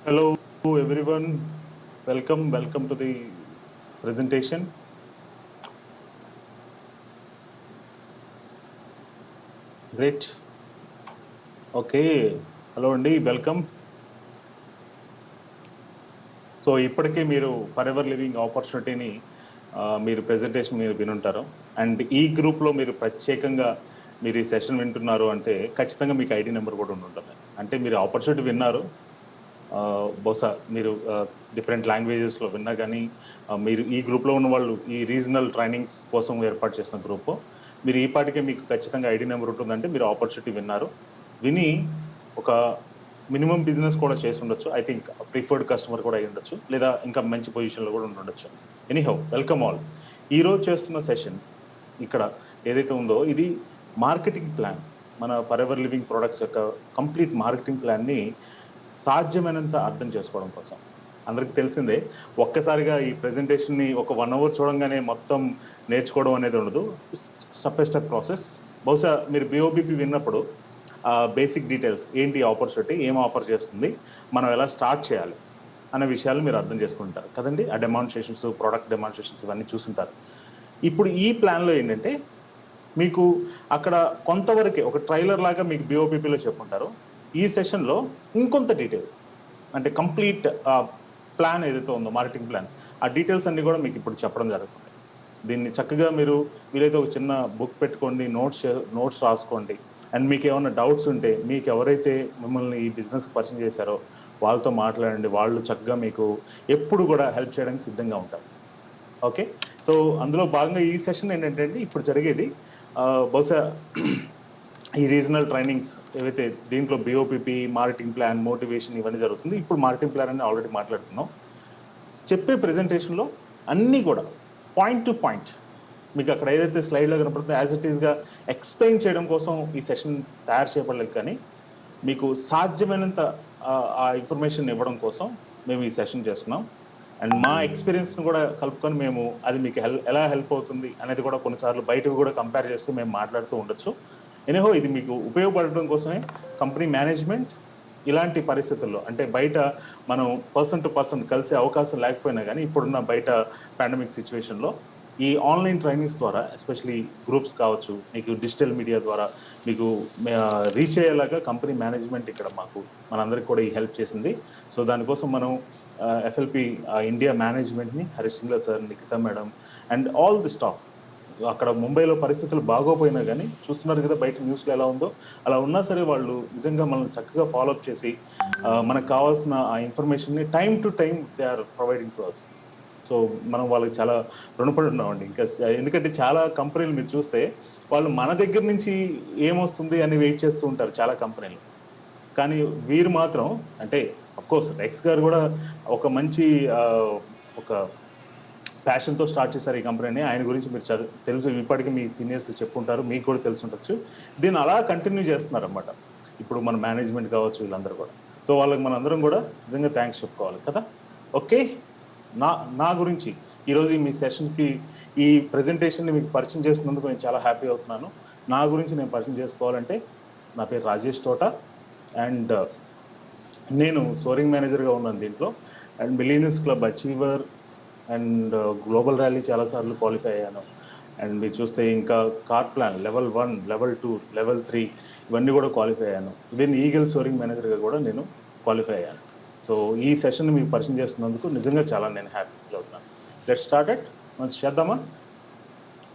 Hello, everyone. Welcome to the presentation. Great. Okay. Hello, Andy. Welcome. So ఇప్పటికే మీరు for ever living ఆపర్చునిటీని మీరు presentation మీరు వినుంటారు. And ఈ గ్రూప్లో మీరు ప్రత్యేకంగా మీరు ఈ సెషన్ వింటున్నారు అంటే ఖచ్చితంగా మీకు ఐడి నెంబర్ కూడా ఉంటుంటుంది. అంటే మీరు ఆపర్చునిటీ విన్నారు, బహుశా మీరు డిఫరెంట్ లాంగ్వేజెస్లో విన్నా కానీ మీరు ఈ గ్రూప్లో ఉన్న వాళ్ళు ఈ రీజనల్ ట్రైనింగ్స్ కోసం ఏర్పాటు చేసిన గ్రూప్, మీరు ఈ పాటికే మీకు ఖచ్చితంగా ఐడి నెంబర్ ఉంటుందంటే మీరు ఆపర్చునిటీ విన్నారు. విని ఒక మినిమం బిజినెస్ కూడా చేసి ఉండొచ్చు. ఐ థింక్ ప్రిఫర్డ్ కస్టమర్ కూడా అయి ఉండొచ్చు, లేదా ఇంకా మంచి పొజిషన్లో కూడా ఉండొచ్చు. Anyhow, welcome all. ఈరోజు చేస్తున్న సెషన్ ఇక్కడ ఏదైతే ఉందో ఇది మార్కెటింగ్ ప్లాన్. మన ఫర్ ఎవర్ లివింగ్ ప్రొడక్ట్స్ యొక్క కంప్లీట్ మార్కెటింగ్ ప్లాన్ని సాధ్యమైనంత అర్థం చేసుకోవడం కోసం. అందరికీ తెలిసిందే, ఒక్కసారిగా ఈ ప్రెజెంటేషన్ని ఒక 1 అవర్ చూడంగానే మొత్తం నేర్చుకోవడం అనేది ఉండదు. Step by step process. బహుశా మీరు బిఓబిపి విన్నప్పుడు బేసిక్ డీటెయిల్స్ ఏంటి, ఆపర్చునిటీ ఏం ఆఫర్ చేస్తుంది, మనం ఎలా స్టార్ట్ చేయాలి అనే విషయాలు మీరు అర్థం చేసుకుంటారు కదండి. ఆ డెమాన్స్ట్రేషన్స్, ప్రోడక్ట్ డెమాన్స్ట్రేషన్స్ ఇవన్నీ చూసుంటారు. ఇప్పుడు ఈ ప్లాన్లో ఏంటంటే మీకు అక్కడ కొంతవరకే ఒక ట్రైలర్ లాగా మీకు బిఓపిపిలో చెప్పుంటారు. ఈ సెషన్లో ఇంకొంత డీటెయిల్స్, అంటే కంప్లీట్ ప్లాన్ ఏదైతే ఉందో మార్కెటింగ్ ప్లాన్, ఆ డీటెయిల్స్ అన్నీ కూడా మీకు ఇప్పుడు చెప్పడం జరుగుతుంది. దీన్ని చక్కగా మీరు వీలైతే ఒక చిన్న బుక్ పెట్టుకోండి, నోట్స్ రాసుకోండి. అండ్ మీకు ఏమైనా డౌట్స్ ఉంటే మీకు ఎవరైతే మిమ్మల్ని ఈ బిజినెస్ పరిచయం చేశారో వాళ్ళతో మాట్లాడండి. వాళ్ళు చక్కగా మీకు ఎప్పుడు కూడా హెల్ప్ చేయడానికి సిద్ధంగా ఉంటారు. ఓకే, సో అందులో భాగంగా ఈ సెషన్ ఏంటంటే ఇప్పుడు జరిగేది బహుశా ఈ రీజనల్ ట్రైనింగ్స్ ఏవైతే దీంట్లో బిఓపిపి, మార్కెటింగ్ ప్లాన్, మోటివేషన్ ఇవన్నీ జరుగుతుంది. ఇప్పుడు మార్కెటింగ్ ప్లాన్ అని ఆల్రెడీ మాట్లాడుతున్నాం. చెప్పే ప్రెజెంటేషన్లో అన్నీ కూడా పాయింట్ టు పాయింట్ మీకు అక్కడ ఏదైతే స్లైడ్లో కనపడుతుందో యాజ్ ఇట్ ఈస్గా ఎక్స్ప్లెయిన్ చేయడం కోసం ఈ సెషన్ తయారు చేయబడలేదు. కానీ మీకు సాధ్యమైనంత ఆ ఇన్ఫర్మేషన్ ఇవ్వడం కోసం మేము ఈ సెషన్ చేస్తున్నాం. అండ్ మా ఎక్స్పీరియన్స్ని కూడా కలుపుకొని మేము అది మీకు ఎలా హెల్ప్ అవుతుంది అనేది కూడా కొన్నిసార్లు బయటకు కూడా కంపేర్ చేస్తూ మేము మాట్లాడుతూ ఉండొచ్చు. ఎనీహో, ఇది మీకు ఉపయోగపడడం కోసమే కంపెనీ మేనేజ్మెంట్ ఇలాంటి పరిస్థితుల్లో, అంటే బయట మనం పర్సన్ టు పర్సన్ కలిసే అవకాశం లేకపోయినా కానీ ఇప్పుడున్న బయట పాండమిక్ సిచ్యువేషన్లో ఈ ఆన్లైన్ ట్రైనింగ్స్ ద్వారా, ఎస్పెషలీ గ్రూప్స్ కావచ్చు, మీకు డిజిటల్ మీడియా ద్వారా మీకు రీచ్ అయ్యేలాగా కంపెనీ మేనేజ్మెంట్ ఇక్కడ మాకు మనందరికి కూడా ఈ హెల్ప్ చేసింది. సో దానికోసం మనం ఎఫ్ఎల్పి ఇండియా మేనేజ్మెంట్ని, Harish Singla sir, Nikhita madam and all the staff, అక్కడ ముంబైలో పరిస్థితులు బాగోపోయినా కానీ చూస్తున్నారు కదా బయట న్యూస్లో ఎలా ఉందో, అలా ఉన్నా సరే వాళ్ళు నిజంగా మనల్ని చక్కగా ఫాలోఅప్ చేసి మనకు కావాల్సిన ఆ ఇన్ఫర్మేషన్ని time to time they are providing to us. So మనం వాళ్ళకి చాలా రుణపడి ఉన్నామండి. ఇంకా ఎందుకంటే చాలా కంపెనీలు మీరు చూస్తే వాళ్ళు మన దగ్గర నుంచి ఏమొస్తుంది అని వెయిట్ చేస్తూ ఉంటారు చాలా కంపెనీలు. కానీ వీరు మాత్రం, అంటే అఫ్కోర్స్ రెక్స్ గారు కూడా ఒక మంచి ఒక ప్యాషన్తో స్టార్ట్ చేశారు ఈ కంపెనీని. ఆయన గురించి మీరు తెలుసు, ఇప్పటికీ మీ సీనియర్స్ చెప్పుకుంటారు, మీకు కూడా తెలిసి ఉండొచ్చు. దీన్ని అలా కంటిన్యూ చేస్తున్నారన్నమాట ఇప్పుడు మన మేనేజ్మెంట్ కావచ్చు, వీళ్ళందరూ కూడా. సో వాళ్ళకి మన అందరం కూడా నిజంగా థ్యాంక్స్ చెప్పుకోవాలి కదా. ఓకే, నా గురించి ఈరోజు మీ సెషన్కి ఈ ప్రెజెంటేషన్ని మీకు పరిచయం చేసినందుకు నేను చాలా హ్యాపీ అవుతున్నాను. నా గురించి నేను పరిచయం చేసుకోవాలంటే, నా పేరు రాజేష్ తోట అండ్ నేను సోరింగ్ మేనేజర్గా ఉన్నాను దీంట్లో. And millionaires club achiever and global rally చాలాసార్లు క్వాలిఫై అయ్యాను. అండ్ మీరు చూస్తే ఇంకా car plan level 1, level 2, level 3 ఇవన్నీ కూడా క్వాలిఫై అయ్యాను. ఈవెన్ ఈగల్ సోరింగ్ మేనేజర్గా కూడా నేను క్వాలిఫై అయ్యాను. సో ఈ సెషన్ మీకు పరిచయం చేస్తున్నందుకు నిజంగా చాలా నేను హ్యాపీ ఫీల్ అవుతున్నాను. Let start it. మంచి చేద్దామా?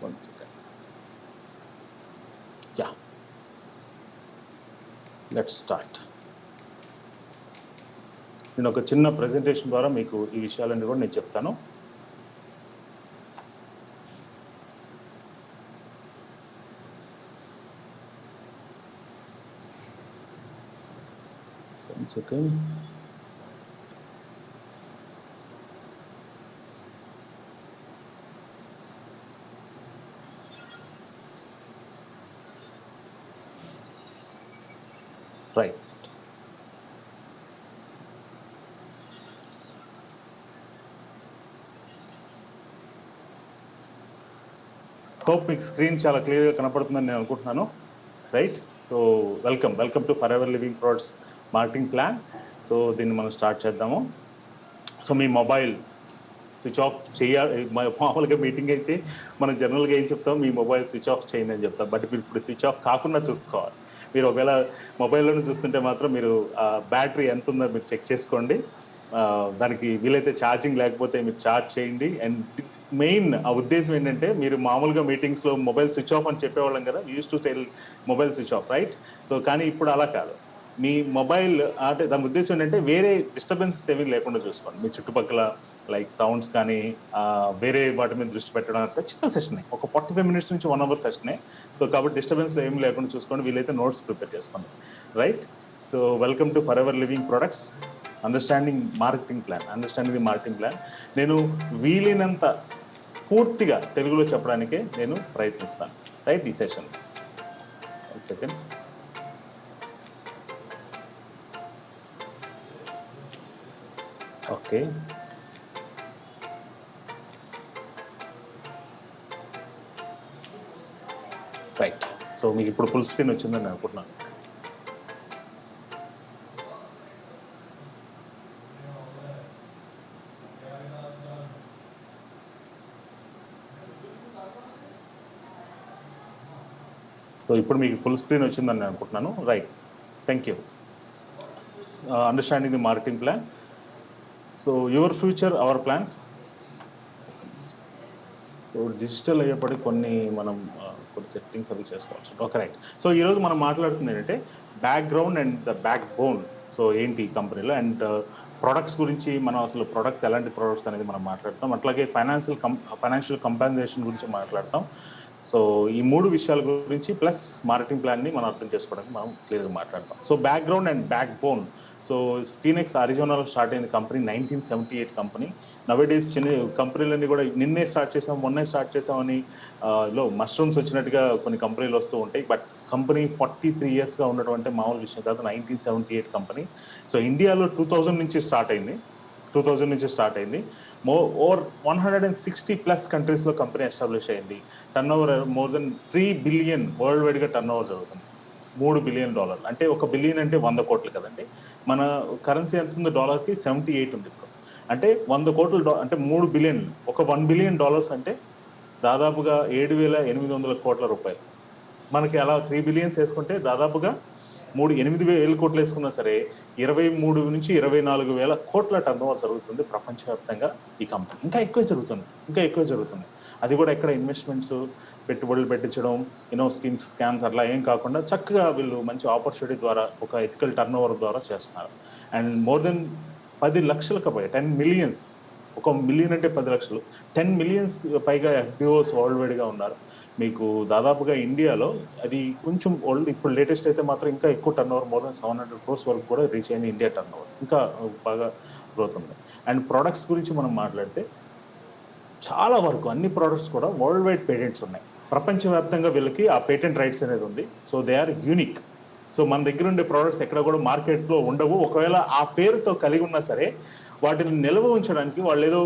1 సెకండ్. Yeah, let start. నేను ఒక చిన్న ప్రెజెంటేషన్ ద్వారా మీకు ఈ విషయాలన్నీ కూడా నేను చెప్తాను. సెకండ్. రైట్, హోప్ మీకు స్క్రీన్ చాలా క్లియర్గా కనపడుతుందని నేను అనుకుంటున్నాను. Right, so welcome to for ever living products marketing plan. So దీన్ని మనం స్టార్ట్ చేద్దాము. సో మీ మొబైల్ స్విచ్ ఆఫ్ చేయాలి. మామూలుగా మీటింగ్ అయితే మనం జనరల్గా ఏం చెప్తాం, మీ మొబైల్ స్విచ్ ఆఫ్ చేయండి అని చెప్తాం. బట్ మీరు ఇప్పుడు స్విచ్ ఆఫ్ కాకుండా చూసుకోవాలి. మీరు ఒకవేళ మొబైల్లోనే చూస్తుంటే మాత్రం మీరు బ్యాటరీ ఎంత ఉందో మీరు చెక్ చేసుకోండి. దానికి వీలైతే ఛార్జింగ్ లేకపోతే మీరు ఛార్జ్ చేయండి. అండ్ మెయిన్ ఆ ఉద్దేశం ఏంటంటే, మీరు మామూలుగా మీటింగ్స్లో మొబైల్ స్విచ్ ఆఫ్ అని చెప్పేవాళ్ళం కదా, use to tell mobile switch off, right? So కానీ ఇప్పుడు అలా కాదు. మీ మొబైల్ అంటే దాని ఉద్దేశం ఏంటంటే వేరే డిస్టర్బెన్స్ సేవింగ్ లేకుండా చూసుకోండి. మీ చుట్టుపక్కల లైక్ సౌండ్స్ కానీ వేరే వాటి మీద దృష్టి పెట్టడం అంటే చిన్న సెషనే, ఒక 45 minutes నుంచి 1 hour సెషనే. సో కాబట్టి డిస్టర్బెన్స్లో ఏం లేకుండా చూసుకోండి. వీలైతే నోట్స్ ప్రిపేర్ చేసుకోండి, right? So welcome to for ever living products understanding marketing plan. నేను వీలైనంత పూర్తిగా తెలుగులో చెప్పడానికే నేను ప్రయత్నిస్తాను, రైట్? ఈ session second okay. Right. So మీకు ఇప్పుడు ఫుల్ స్క్రీన్ వచ్చిందని నేను అనుకుంటున్నాను. సో ఇప్పుడు మీకు ఫుల్ స్క్రీన్ వచ్చిందని నేను అనుకుంటున్నాను, right? Thank you. Understanding the marketing plan. So your future our plan. So digital అయ్యేప్పటికి కొన్ని మనం కొన్ని సెట్టింగ్స్ అవి చేసుకోవచ్చు. Okay, right. సో ఈరోజు మనం మాట్లాడుతుంది ఏంటంటే background and the back bone. So ఏంటి ఈ కంపెనీలో, అండ్ ప్రొడక్ట్స్ గురించి మనం అసలు ప్రొడక్ట్స్ ఎలాంటి ప్రొడక్ట్స్ అనేది మనం మాట్లాడతాం. అట్లాగే ఫైనాన్షియల్ కంపెన్సేషన్ గురించి మాట్లాడతాం. సో ఈ 3 విషయాల గురించి ప్లస్ మార్కెటింగ్ ప్లాన్ని మనం అర్థం చేసుకోవడానికి మనం క్లియర్గా మాట్లాడతాం. So background and backbone. So Phoenix అరిజోనాలో స్టార్ట్ అయిన కంపెనీ 1978 కంపెనీ. నవేడేస్ చిన్న కంపెనీలన్నీ కూడా నిన్నే స్టార్ట్ చేసాం, మొన్నే స్టార్ట్ చేసామని లో మష్రూమ్స్ వచ్చినట్టుగా కొన్ని కంపెనీలు వస్తూ ఉంటాయి. బట్ కంపెనీ 43 yearsగా ఉండడం అంటే మామూలు విషయం కాదు. 1978 కంపెనీ. సో ఇండియాలో 2000 నుంచి స్టార్ట్ అయింది. ఓవర్ 160+ కంట్రీస్లో కంపెనీ ఎస్టాబ్లిష్ అయింది. Turnover more than 3 billion world వైడ్గా టర్నోవర్ జరుగుతుంది. $3 billion అంటే 1 billion అంటే 100 కోట్లు కదండి. మన కరెన్సీ ఎంత ఉంది డాలర్కి? 78 ఉంది ఇప్పుడు. అంటే 100 కోట్లు అంటే 3 billion. ఒక $1 billion అంటే దాదాపుగా 7,800 కోట్ల రూపాయలు. మనకి అలా 3 billions వేసుకుంటే దాదాపుగా 8,000 కోట్లు వేసుకున్నా సరే 23 నుంచి 24,000 కోట్ల టర్నోవర్ జరుగుతుంది ప్రపంచవ్యాప్తంగా ఈ కంపెనీ. ఇంకా ఎక్కువ జరుగుతుంది. అది కూడా ఎక్కడ ఇన్వెస్ట్మెంట్స్, పెట్టుబడులు పెట్టించడం, స్కామ్స్ అట్లా ఏం కాకుండా చక్కగా వీళ్ళు మంచి ఆపర్చునిటీ ద్వారా ఒక ఎథికల్ టర్నోవర్ ద్వారా చేస్తున్నారు. అండ్ మోర్ దెన్ 10 లక్షలకు పైగా 10 millions, 1 million అంటే 10 లక్షలు, 10 millions పైగా FBOs వరల్డ్ వైడ్గా ఉన్నారు. మీకు దాదాపుగా ఇండియాలో అది కొంచెం ఓల్డ్, ఇప్పుడు లేటెస్ట్ అయితే మాత్రం ఇంకా ఎక్కువ టర్నోవర్, మోర్ దెన్ 700 crores వరకు కూడా రీచ్ అయింది ఇండియా టర్నోవర్. ఇంకా బాగా గ్రోత్ ఉంది. అండ్ ప్రొడక్ట్స్ గురించి మనం మాట్లాడితే చాలా వరకు అన్ని ప్రోడక్ట్స్ కూడా వరల్డ్ వైడ్ పేటెంట్స్ ఉన్నాయి. ప్రపంచవ్యాప్తంగా వీళ్ళకి ఆ పేటెంట్ రైట్స్ అనేది ఉంది. So they are unique. So మన దగ్గర ఉండే ప్రోడక్ట్స్ ఎక్కడ కూడా మార్కెట్లో ఉండవు. ఒకవేళ ఆ పేరుతో కలిగి ఉన్నా సరే వాటిని నిల్వ ఉంచడానికి వాళ్ళు ఏదో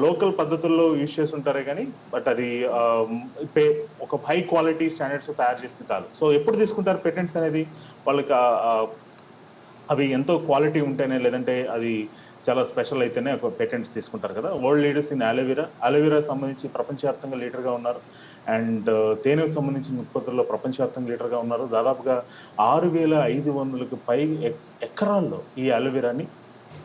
లోకల్ పద్ధతుల్లో యూజ్ చేసి ఉంటారే కానీ, బట్ అది ఒక హై క్వాలిటీ స్టాండర్డ్స్ తయారు చేసింది కాదు. సో ఎప్పుడు తీసుకుంటారు పేటెంట్స్ అనేది? వాళ్ళకి అవి ఎంతో క్వాలిటీ ఉంటేనే, లేదంటే అది చాలా స్పెషల్ అయితేనే ఒక పేటెంట్స్ తీసుకుంటారు కదా. వరల్డ్ లీడర్స్ ఇన్ అలోవెరా సంబంధించి ప్రపంచవ్యాప్తంగా లీడర్గా ఉన్నారు. అండ్ తేనెకు సంబంధించిన ఉత్పత్తుల్లో ప్రపంచవ్యాప్తంగా లీడర్గా ఉన్నారు. దాదాపుగా 6,500కు పై ఎకరాల్లో ఈ అలోవెరాని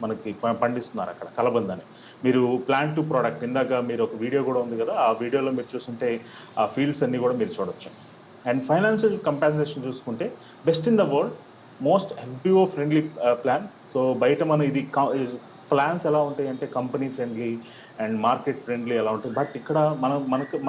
మనకి పండిస్తున్నారు అక్కడ కలబందని. మీరు ప్లాంట్ టు ప్రోడక్ట్, ఇందాక మీరు ఒక వీడియో కూడా ఉంది కదా, ఆ వీడియోలో మీరు చూస్తుంటే ఆ ఫీల్డ్స్ అన్నీ కూడా మీరు చూడొచ్చు. అండ్ ఫైనాన్షియల్ కంపెన్సేషన్ చూసుకుంటే best in the world, most FBO friendly plan. So బయట మనం ఇది ప్లాన్స్ ఎలా ఉంటాయి అంటే company friendly and market friendly ఎలా ఉంటాయి. బట్ ఇక్కడ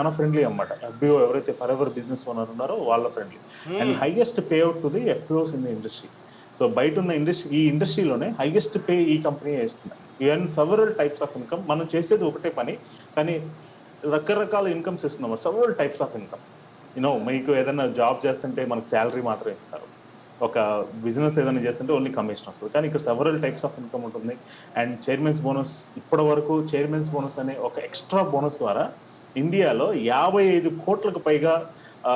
మన ఫ్రెండ్లీ అన్నమాట. FBO ఎవరైతే ఫర్ ఎవర్ బిజినెస్ ఓనర్ ఉన్నారో వాళ్ళ friendly. And highest pay out to the FBOs in the industry. So బయట ఉన్న ఈ ఇండస్ట్రీలోనే హైయెస్ట్ పే ఈ కంపెనీ వేస్తుంది. Even several types of income. మనం చేసేది ఒకటే పని కానీ రకరకాల ఇన్కమ్స్ ఇస్తున్నాము. Several types of income. మీకు ఏదైనా జాబ్ చేస్తుంటే మనకు శాలరీ మాత్రమే ఇస్తారు. ఒక బిజినెస్ ఏదైనా చేస్తుంటే ఓన్లీ కమిషన్ వస్తుంది. కానీ ఇక్కడ సెవరల్ టైప్స్ ఆఫ్ ఇన్కమ్ ఉంటుంది. అండ్ చైర్మన్స్ బోనస్, ఇప్పటి వరకు చైర్మన్స్ బోనస్ అనే ఒక ఎక్స్ట్రా బోనస్ ద్వారా ఇండియాలో 55 కోట్లకు పైగా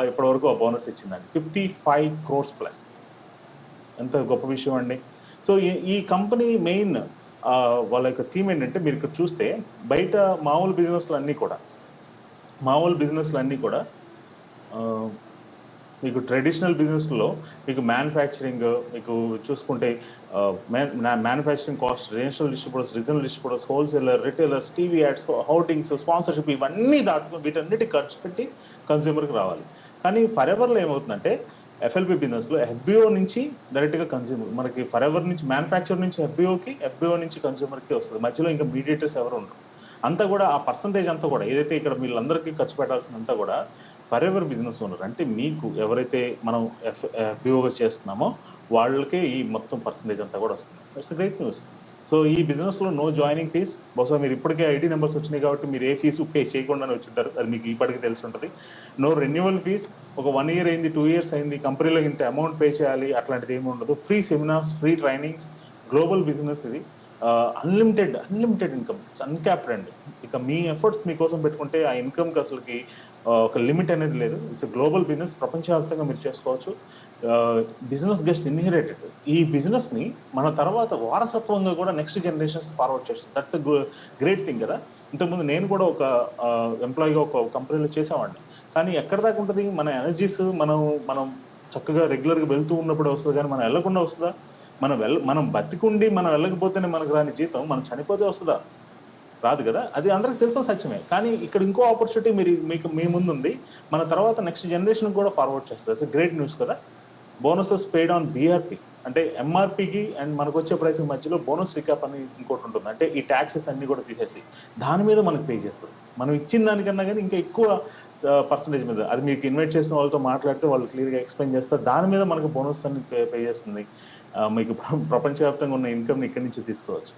ఇప్పటి వరకు ఆ బోనస్ ఇచ్చిందండి. 55 crores plus. ఎంత గొప్ప విషయం అండి. సో ఈ కంపెనీ మెయిన్ వాళ్ళ యొక్క థీమ్ ఏంటంటే, మీరు ఇక్కడ చూస్తే బయట మామూలు బిజినెస్లు అన్నీ కూడా మీకు ట్రెడిషనల్ బిజినెస్లో మీకు మ్యానుఫ్యాక్చరింగ్, మీకు చూసుకుంటే manufacturing cost, regional distributors, wholesaler, retailers, TV ads, hoardings, sponsorship, ఇవన్నీ దాటుకుని వీటన్నిటి ఖర్చు పెట్టి కన్స్యూమర్కి రావాలి. కానీ ఫర్ ఎవర్లో ఏమవుతుందంటే, ఎఫ్ఎల్పి బిజినెస్లో ఎఫ్బిఓ నుంచి డైరెక్ట్గా కన్స్యూమర్, మనకి ఫర్ ఎవర్ నుంచి మ్యానుఫ్యాక్చర్ నుంచి ఎఫ్బిఓకి, ఎఫ్బిఓ నుంచి కన్స్యూమర్కి వస్తుంది. మధ్యలో ఇంకా మీడియేటర్స్ ఎవరు ఉండరు. అంతా కూడా ఆ పర్సంటేజ్ అంతా కూడా ఏదైతే ఇక్కడ వీళ్ళందరికీ ఖర్చు పెట్టాల్సినంతా కూడా ఫర్ ఎవర్ బిజినెస్ ఓనర్, అంటే మీకు ఎవరైతే మనం ఎఫ్బిఓగా చేస్తున్నామో వాళ్ళకే ఈ మొత్తం పర్సంటేజ్ అంతా కూడా వస్తుంది. It's great news. సో ఈ బిజినెస్లో నో జాయినింగ్ ఫీజ్. బహుశా మీరు ఇప్పటికే ఐడి నెంబర్స్ వచ్చినాయి కాబట్టి మీరు ఏ ఫీజు పే చేయకుండానే వచ్చుంటారు, అది మీకు ఇప్పటికీ తెలిసి ఉంటుంది. No renewal fees. ఒక 1 year అయింది, 2 years అయింది, కంపెనీలో ఇంత అమౌంట్ పే చేయాలి, అట్లాంటిది ఏమి ఉండదు. Free seminars, free trainings, global business ఇది. అన్లిమిటెడ్ ఇన్కమ్, అన్క్యాప్డ్ అండి. ఇక మీ ఎఫర్ట్స్ మీకోసం పెట్టుకుంటే ఆ ఇన్కమ్కి అసలుకి ఒక లిమిట్ అనేది లేదు. ఇట్స్ గ్లోబల్ బిజినెస్, ప్రపంచవ్యాప్తంగా మీరు చేసుకోవచ్చు. Business gets inherited. ఈ బిజినెస్ని మన తర్వాత వారసత్వంగా కూడా నెక్స్ట్ జనరేషన్స్ ఫార్వర్డ్ చేస్తుంది. దట్స్ అ గ్రేట్ థింగ్ కదా. ఇంతకుముందు నేను కూడా ఒక ఎంప్లాయీగా ఒక కంపెనీలో చేసేవాడిని. కానీ ఎక్కడ దాకా ఉంటుంది మన ఎనర్జీస్, మనం చక్కగా రెగ్యులర్గా వెళ్తూ ఉన్నప్పుడు వస్తుంది, కానీ మనం వెళ్ళకుండా వస్తుందా? మనం బతికుండి మనం వెళ్ళకపోతేనే మనకు రాని జీతం మనం చనిపోతే వస్తుందా? రాదు కదా. అది అందరికి తెలిసిన సత్యమే. కానీ ఇక్కడ ఇంకో ఆపర్చునిటీ మీ ముందు ఉంది. మన తర్వాత నెక్స్ట్ జనరేషన్ కూడా ఫార్వర్డ్ చేస్తుంది. ఇట్స్ గ్రేట్ న్యూస్ కదా. బోనసెస్ పెయిడ్ ఆన్ బీఆర్పీ, అంటే ఎంఆర్పీకి అండ్ మనకు వచ్చే ప్రైస్ మధ్యలో బోనస్ రికాప్ అని ఇంకోటి ఉంటుంది. అంటే ఈ ట్యాక్సెస్ అన్ని కూడా తీసేసి దాని మీద మనకు పే చేస్తుంది. మనం ఇచ్చిన దానికన్నా కానీ ఇంకా ఎక్కువ పర్సంటేజ్ మీద, అది మీకు ఇన్వైట్ చేసిన వాళ్ళతో మాట్లాడితే వాళ్ళు క్లియర్గా ఎక్స్ప్లెయిన్ చేస్తారు. దాని మీద మనకు బోనస్ అన్ని పే చేస్తుంది. మీకు ప్రపంచవ్యాప్తంగా ఉన్న ఇన్కమ్ని ఇక్కడి నుంచి తీసుకోవచ్చు,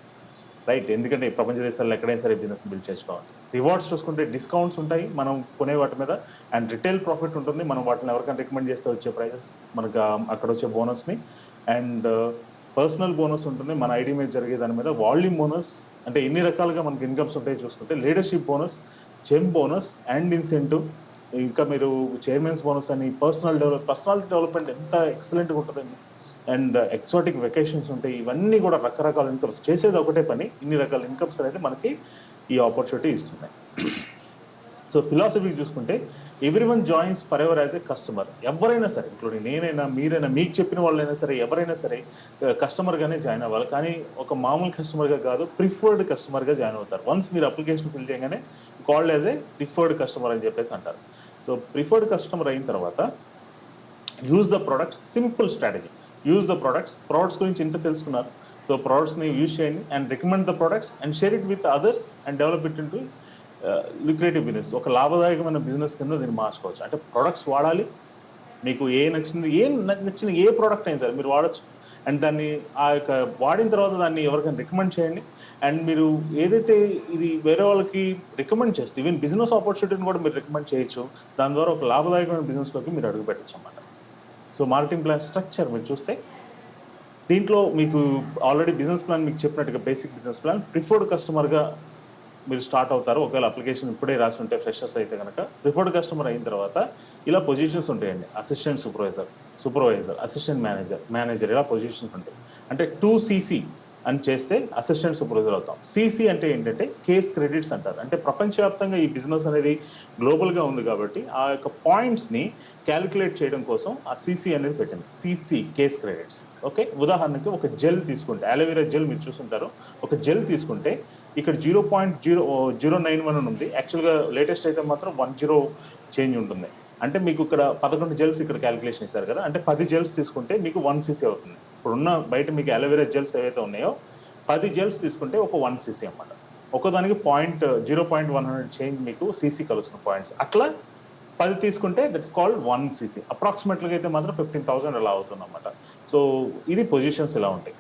రైట్? ఎందుకంటే ప్రపంచ దేశాల్లో ఎక్కడైనా సరే బిజినెస్ బిల్డ్ చేసుకోవాలి. రివార్డ్స్ చూసుకుంటే డిస్కౌంట్స్ ఉంటాయి మనం కొనే వాటి మీద, అండ్ రిటైల్ ప్రాఫిట్ ఉంటుంది. మనం వాటిని ఎవరికైనా రికమెండ్ చేస్తే వచ్చే ప్రైజెస్, మనకు అక్కడ వచ్చే బోనస్ని, అండ్ పర్సనల్ బోనస్ ఉంటుంది మన ఐడి మీద జరిగే దాని మీద. వాల్యూమ్ బోనస్, అంటే ఎన్ని రకాలుగా మనకి ఇన్కమ్స్ ఉంటాయి చూసుకుంటే, leadership bonus, gem bonus and incentive, ఇంకా మీరు చైర్మన్స్ బోనస్ అని, పర్సనాలిటీ డెవలప్మెంట్ ఎంత ఎక్సలెంట్గా ఉంటుందండి. అండ్ ఎక్సాటిక్ వెకేషన్స్ ఉంటాయి. ఇవన్నీ కూడా రకరకాల ఇన్కమ్స్. చేసేది ఒకటే పని, ఇన్ని రకాల ఇన్కమ్స్ అనేది మనకి ఈ ఆపర్చునిటీ ఇస్తున్నాయి. సో ఫిలాసఫీ చూసుకుంటే, everyone joins for ever as a customer. ఎవరైనా సరే, ఇంక్లూడింగ్ నేనైనా, మీరైనా, మీకు చెప్పిన వాళ్ళైనా సరే, ఎవరైనా సరే కస్టమర్గానే జాయిన్ అవ్వాలి. కానీ ఒక మామూలు కస్టమర్గా కాదు, ప్రిఫర్డ్ కస్టమర్గా జాయిన్ అవుతారు. వన్స్ మీరు అప్లికేషన్ ఫిల్ చేయగానే called as a preferred customer అని చెప్పేసి అంటారు. సో ప్రిఫర్డ్ కస్టమర్ అయిన తర్వాత use the products. Simple strategy, use the products గురించి ఇంత తెలుసుకున్నారు. సో ప్రొడక్ట్స్ని యూజ్ చేయండి and recommend the products and share it with others and develop it into lucrative business. ఒక లాభదాయకమైన బిజినెస్ కింద దీన్ని మార్చుకోవచ్చు. అంటే ప్రొడక్ట్స్ వాడాలి, మీకు నచ్చిన ఏ ప్రోడక్ట్ అయినా సరే మీరు వాడచ్చు. అండ్ దాన్ని ఆ యొక్క వాడిన తర్వాత దాన్ని ఎవరికైనా రికమెండ్ చేయండి. అండ్ మీరు ఏదైతే ఇది వేరే వాళ్ళకి రికమెండ్ చేస్తే, ఈవెన్ బిజినెస్ ఆపర్చునిటీని కూడా మీరు రికమెండ్ చేయొచ్చు. దాని ద్వారా ఒక లాభదాయకమైన బిజినెస్లోకి మీరు అడుగు పెట్టచ్చు అన్నమాట. సో మార్కెటింగ్ ప్లాన్ స్ట్రక్చర్ మీరు చూస్తే, దీంట్లో మీకు ఆల్రెడీ బిజినెస్ ప్లాన్ మీకు చెప్పినట్టుగా బేసిక్ బిజినెస్ ప్లాన్, ప్రిఫర్డ్ కస్టమర్గా మీరు స్టార్ట్ అవుతారు. ఒకవేళ అప్లికేషన్ ఇప్పుడే రాసి ఉంటే ఫ్రెషర్స్ అయితే కనుక, ప్రిఫర్డ్ కస్టమర్ అయిన తర్వాత ఇలా పొజిషన్స్ ఉంటాయండి. అసిస్టెంట్ సూపర్వైజర్, అసిస్టెంట్ మేనేజర్ ఇలా పొజిషన్స్ ఉంటాయి. అంటే 2cc అని చేస్తే అసిస్టెంట్ సూపర్వైజర్ అవుతాం. సిసి అంటే ఏంటంటే కేస్ క్రెడిట్స్ అంటారు. అంటే ప్రపంచవ్యాప్తంగా ఈ బిజినెస్ అనేది గ్లోబల్గా ఉంది కాబట్టి ఆ యొక్క పాయింట్స్ని క్యాలిక్యులేట్ చేయడం కోసం ఆ సిసి అనేది పెట్టింది. CC case credits. ఓకే, ఉదాహరణకి ఒక జెల్ తీసుకుంటే, అలోవెరా జెల్ మీరు చూసుంటారు. ఒక జెల్ తీసుకుంటే ఇక్కడ 0.091 అని ఉంది. యాక్చువల్గా లేటెస్ట్ అయితే మాత్రం 10 చేంజ్ ఉంటుంది. అంటే మీకు ఇక్కడ 11 జెల్స్ ఇక్కడ క్యాలిక్యులేషన్ ఇస్తారు కదా, అంటే 10 జెల్స్ తీసుకుంటే మీకు 1cc అవుతుంది. ఇప్పుడున్న బయట మీకు అలోవెరా జెల్స్ ఏవైతే ఉన్నాయో 10 జెల్స్ తీసుకుంటే ఒక 1cc అన్నమాట. ఒకదానికి 0.100 చేంజ్ మీకు సీసీ కలుస్తున్న పాయింట్స్. అట్లా 10 తీసుకుంటే దట్స్ కాల్డ్ 1cc. అప్రాక్సిమేట్గా అయితే మాత్రం 15,000 అలా అవుతుంది అన్నమాట. సో ఇది పొజిషన్స్ ఇలా ఉంటాయి.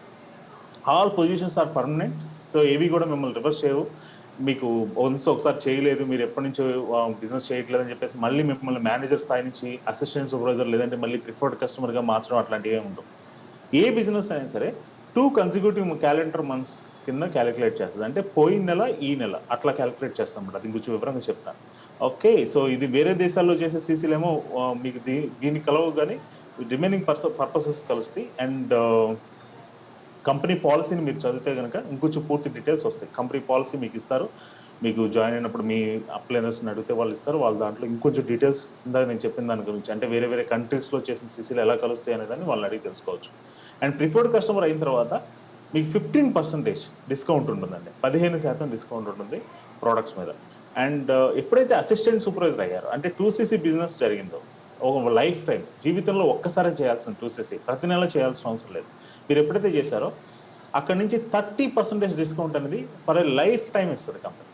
All positions are permanent. So ఏవి కూడా మిమ్మల్ని రివర్స్ చేయవు. మీకు ఒకసారి చేయలేదు, మీరు ఎప్పటి నుంచో బిజినెస్ చేయట్లేదు అని చెప్పేసి మళ్ళీ మిమ్మల్ని మేనేజర్ స్థాయి నుంచి అసిస్టెంట్ సూపర్వైజర్ లేదంటే మళ్ళీ ప్రిఫర్డ్ కస్టమర్గా మార్చడం అట్లాంటివి ఏమి ఉండవు. ఏ బిజినెస్ అయినా సరే 2 కన్సిక్యూటివ్ క్యాలెండర్ మంత్స్ కింద క్యాలిక్యులేట్ చేస్తుంది. అంటే పోయిన నెల ఈ నెల అట్లా క్యాలిక్యులేట్ చేస్తాం అన్నమాట. అది కొంచెం వివరంగా చెప్తాను. ఓకే, సో ఇది వేరే దేశాల్లో చేసే సీసీలేమో మీకు దీన్ని కలవు, కానీ రిమైనింగ్ పర్పసెస్ కలుస్తాయి. అండ్ కంపెనీ పాలసీని మీరు చదివితే కనుక ఇంకొంచెం పూర్తి డీటెయిల్స్ వస్తాయి. కంపెనీ పాలసీ మీకు ఇస్తారు. మీకు జాయిన్ అయినప్పుడు మీ అప్లైనర్స్ని అడిగితే వాళ్ళు ఇస్తారు. వాళ్ళ దాంట్లో ఇంకొంచెం డీటెయిల్స్ ఇందాక నేను చెప్పిన దాని గురించి, అంటే వేరే వేరే కంట్రీస్లో చేసిన సీసీలు ఎలా కలుస్తాయి అనేదాన్ని వాళ్ళని అడిగి తెలుసుకోవచ్చు. అండ్ ప్రిఫర్డ్ కస్టమర్ అయిన తర్వాత మీకు 15% డిస్కౌంట్ ఉంటుందండి. 15% డిస్కౌంట్ ఉంటుంది ప్రోడక్ట్స్ మీద. అండ్ ఎప్పుడైతే అసిస్టెంట్ సూపర్వైజర్ అయ్యారో, అంటే 2CC బిజినెస్ జరిగిందో, ఒక లైఫ్ టైం జీవితంలో ఒక్కసారి చేయాల్సిన 2CC, ప్రతి నెల చేయాల్సిన అవసరం లేదు. మీరు ఎప్పుడైతే చేశారో అక్కడ నుంచి 30% డిస్కౌంట్ అనేది ఫర్ ఏ లైఫ్ టైం ఇస్తుంది company.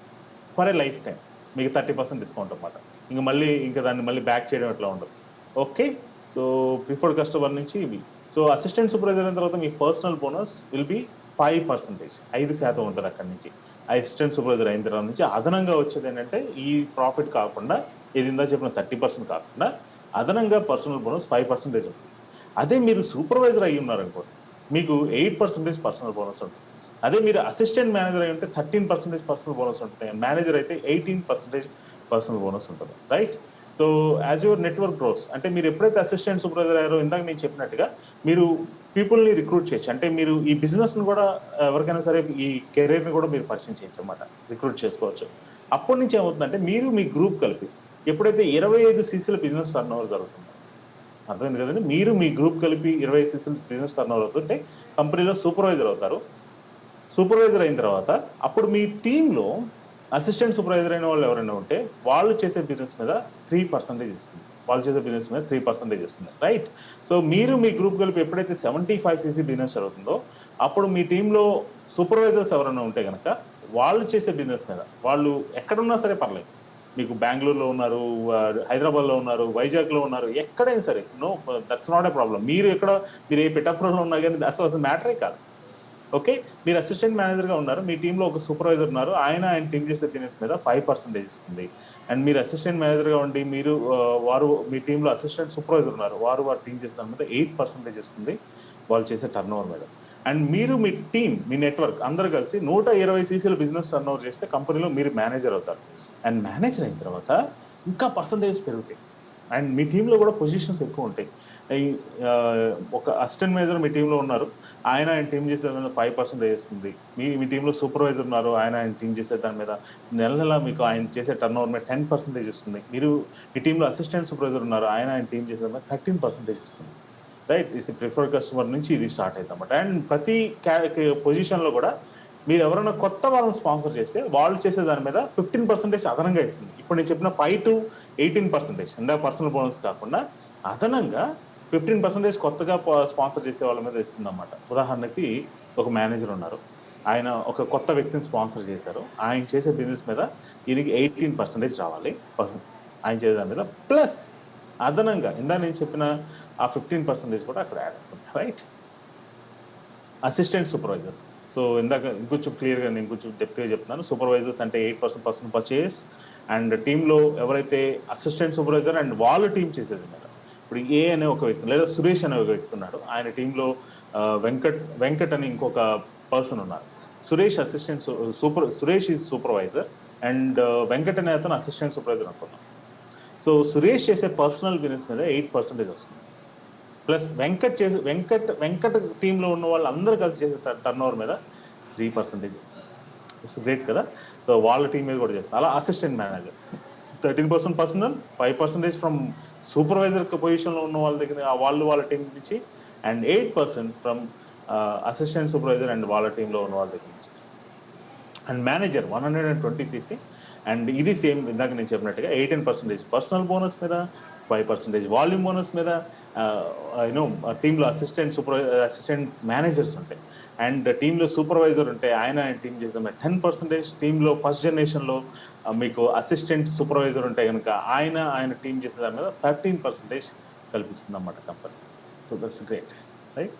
For a life time మీకు 30% డిస్కౌంట్ అనమాట. ఇంకా దాన్ని మళ్ళీ బ్యాక్ చేయడం ఎట్లా ఉండదు. ఓకే, సో ప్రిఫర్డ్ కస్టమర్ నుంచి ఇవి. సో అసిస్టెంట్ సూపర్వైజర్ అయిన తర్వాత మీ పర్సనల్ బోనస్ విల్ బి 5%, 5% ఉంటుంది అక్కడి నుంచి. అసిస్టెంట్ సూపర్వైజర్ అయిన తర్వాత నుంచి అదనంగా వచ్చేది ఏంటంటే ఈ ప్రాఫిట్ కాకుండా, ఇది ఇందా చెప్పిన 30% కాకుండా అదనంగా పర్సనల్ బోనస్ 5% ఉంటుంది. అదే మీరు సూపర్వైజర్ అయ్యి ఉన్నారనుకోండి, మీకు 8% పర్సనల్ బోనస్ ఉంటుంది. అదే మీరు అసిస్టెంట్ మేనేజర్ అయి ఉంటే 13% పర్సనల్ బోనస్ ఉంటుంది. మేనేజర్ అయితే 18% పర్సనల్ బోనస్ ఉంటుంది. Right? So as your network gross, అంటే మీరు ఎప్పుడైతే అసిస్టెంట్ సూపర్వైజర్ అయ్యారో, ఇందాక నేను చెప్పినట్టుగా మీరు పీపుల్ని రిక్రూట్ చేయొచ్చు. అంటే మీరు ఈ బిజినెస్ని కూడా ఎవరికైనా సరే ఈ కెరీర్ని కూడా మీరు పరిచయం చేయొచ్చు అన్నమాట, రిక్రూట్ చేసుకోవచ్చు. అప్పటి నుంచి ఏమవుతుందంటే మీరు మీ గ్రూప్ కలిపి ఎప్పుడైతే 25 సీసీల బిజినెస్ టర్న్ ఓవర్ జరుగుతుందో, అర్థమైంది కదండి, మీరు మీ గ్రూప్ కలిపి 25 సీసీల బిజినెస్ టర్న్ ఓవర్ అవుతుంటే కంపెనీలో సూపర్వైజర్ అవుతారు. సూపర్వైజర్ అయిన తర్వాత అప్పుడు మీ టీంలో అసిస్టెంట్ సూపర్వైజర్ అయిన వాళ్ళు ఎవరైనా ఉంటే వాళ్ళు చేసే బిజినెస్ మీద 3% ఇస్తుంది. వాళ్ళు చేసే బిజినెస్ మీద 3% ఇస్తుంది. రైట్? సో మీరు మీ గ్రూప్ కలిపి ఎప్పుడైతే 75 సీసీ బిజినెస్ జరుగుతుందో అప్పుడు మీ టీంలో సూపర్వైజర్స్ ఎవరైనా ఉంటే కనుక వాళ్ళు చేసే బిజినెస్ మీద, వాళ్ళు ఎక్కడున్నా సరే పర్లేదు, మీకు బెంగళూరులో ఉన్నారు, హైదరాబాద్లో ఉన్నారు, వైజాగ్లో ఉన్నారు, ఎక్కడైనా సరే, no, that's not a problem. మీరు ఏ పిఠాపురంలో ఉన్నా కానీ అసలు మ్యాటరే కాదు. ఓకే, మీరు అసిస్టెంట్ మేనేజర్గా ఉన్నారు, మీ టీంలో ఒక సూపర్వైజర్ ఉన్నారు, ఆయన టీం చేసే బిజినెస్ మీద 5% ఇస్తుంది. అండ్ మీరు అసిస్టెంట్ మేనేజర్గా ఉండి వారు మీ టీంలో అసిస్టెంట్ సూపర్వైజర్ ఉన్నారు, వారు టీం చేసే దాని మీద 8% ఇస్తుంది వాళ్ళు చేసే టర్న్ ఓవర్ మీద. అండ్ మీరు మీ టీం, మీ నెట్వర్క్ అందరూ కలిసి 120 సీసీల బిజినెస్ టర్న్ ఓవర్ చేస్తే కంపెనీలో మీరు మేనేజర్ అవుతారు. అండ్ మేనేజర్ అయిన తర్వాత ఇంకా పర్సంటేజ్ పెరుగుతాయి. అండ్ మీ టీంలో కూడా పొజిషన్స్ ఎక్కువ ఉంటాయి. ఒక అసిస్టెంట్ మేనేజర్ మీ టీంలో ఉన్నారు, ఆయన టీం చేసే దాని మీద 5% ఇస్తుంది. మీ టీంలో సూపర్వైజర్ ఉన్నారు, ఆయన టీం చేసే దాని మీద నెల మీకు ఆయన చేసే టర్న్ ఓవర్ మీద 10% ఇస్తుంది. మీ టీంలో అసిస్టెంట్ సూపర్వైజర్ ఉన్నారు, ఆయన టీం చేసే దాని మీద 13% ఇస్తుంది. రైట్? ఇది ప్రిఫర్డ్ కస్టమర్ నుంచి ఇది స్టార్ట్ అవుతుంది అన్నమాట. అండ్ ప్రతి పొజిషన్లో కూడా మీరు ఎవరైనా కొత్త వాళ్ళని స్పాన్సర్ చేస్తే వాళ్ళు చేసే దాని మీద 15% అదనంగా ఇస్తుంది. ఇప్పుడు నేను చెప్పిన 5 to 18%, ఇందాక పర్సనల్ బోనస్ కాకుండా అదనంగా 15% కొత్తగా స్పాన్సర్ చేసే వాళ్ళ మీద ఇస్తుంది అన్నమాట. ఉదాహరణకి ఒక మేనేజర్ ఉన్నారు, ఆయన ఒక కొత్త వ్యక్తిని స్పాన్సర్ చేశారు, ఆయన చేసే బిజినెస్ మీద ఈయనకి 18% రావాలి ఆయన చేసే దాని మీద, ప్లస్ అదనంగా ఇందాక నేను చెప్పిన ఆ 15% కూడా అక్కడ యాడ్ అవుతుంది. రైట్? అసిస్టెంట్ సూపర్వైజర్స్, సో ఇందాక ఇంకొంచెం క్లియర్గా నేను కొంచెం డెప్త్గా చెప్తున్నాను. సూపర్వైజర్స్ అంటే 8% పర్సనల్ పర్చేస్, అండ్ టీంలో ఎవరైతే అసిస్టెంట్ సూపర్వైజర్ అండ్ వాళ్ళు టీం చేసేది మీద, ఇప్పుడు ఏ అనే ఒక వ్యక్తి లేదా సురేష్ అనే ఒక వ్యక్తి ఉన్నాడు, ఆయన టీంలో వెంకట్ అని ఇంకొక పర్సన్ ఉన్నారు. Suresh is supervisor and Venkat అనే అతను అసిస్టెంట్ సూపర్వైజర్ అనుకున్నాం. సో సురేష్ చేసే పర్సనల్ బిజినెస్ మీద 8% వస్తుంది. ప్లస్ వెంకట్ టీంలో ఉన్న వాళ్ళు అందరూ కలిసి చేసే టర్న్ ఓవర్ మీద 3% ఇస్తుంది. ఇట్స్ గ్రేట్ కదా? సో వాళ్ళ టీం మీద కూడా చేస్తారు. అలా assistant manager 13% personal, 5% from supervisor పొజిషన్లో ఉన్న వాళ్ళ దగ్గర వాళ్ళ టీం నుంచి, and 8% from assistant supervisor and వాళ్ళ టీంలో ఉన్న వాళ్ళ దగ్గర నుంచి. అండ్ మేనేజర్ 120 cc, అండ్ ఇది సేమ్ ఇందాక నేను చెప్పినట్టుగా 18% పర్సనల్ బోనస్ మీద, 5% వాల్యూమ్ బోనస్ మీద. టీంలో అసిస్టెంట్ మేనేజర్స్ ఉంటాయి, అండ్ టీంలో సూపర్వైజర్ ఉంటే ఆయన టీం చేసే 10%. టీంలో ఫస్ట్ జనరేషన్లో మీకు అసిస్టెంట్ సూపర్వైజర్ ఉంటే కనుక ఆయన టీం చేసే దాని మీద 13% కల్పిస్తుంది అన్నమాట company. So that's great. Right?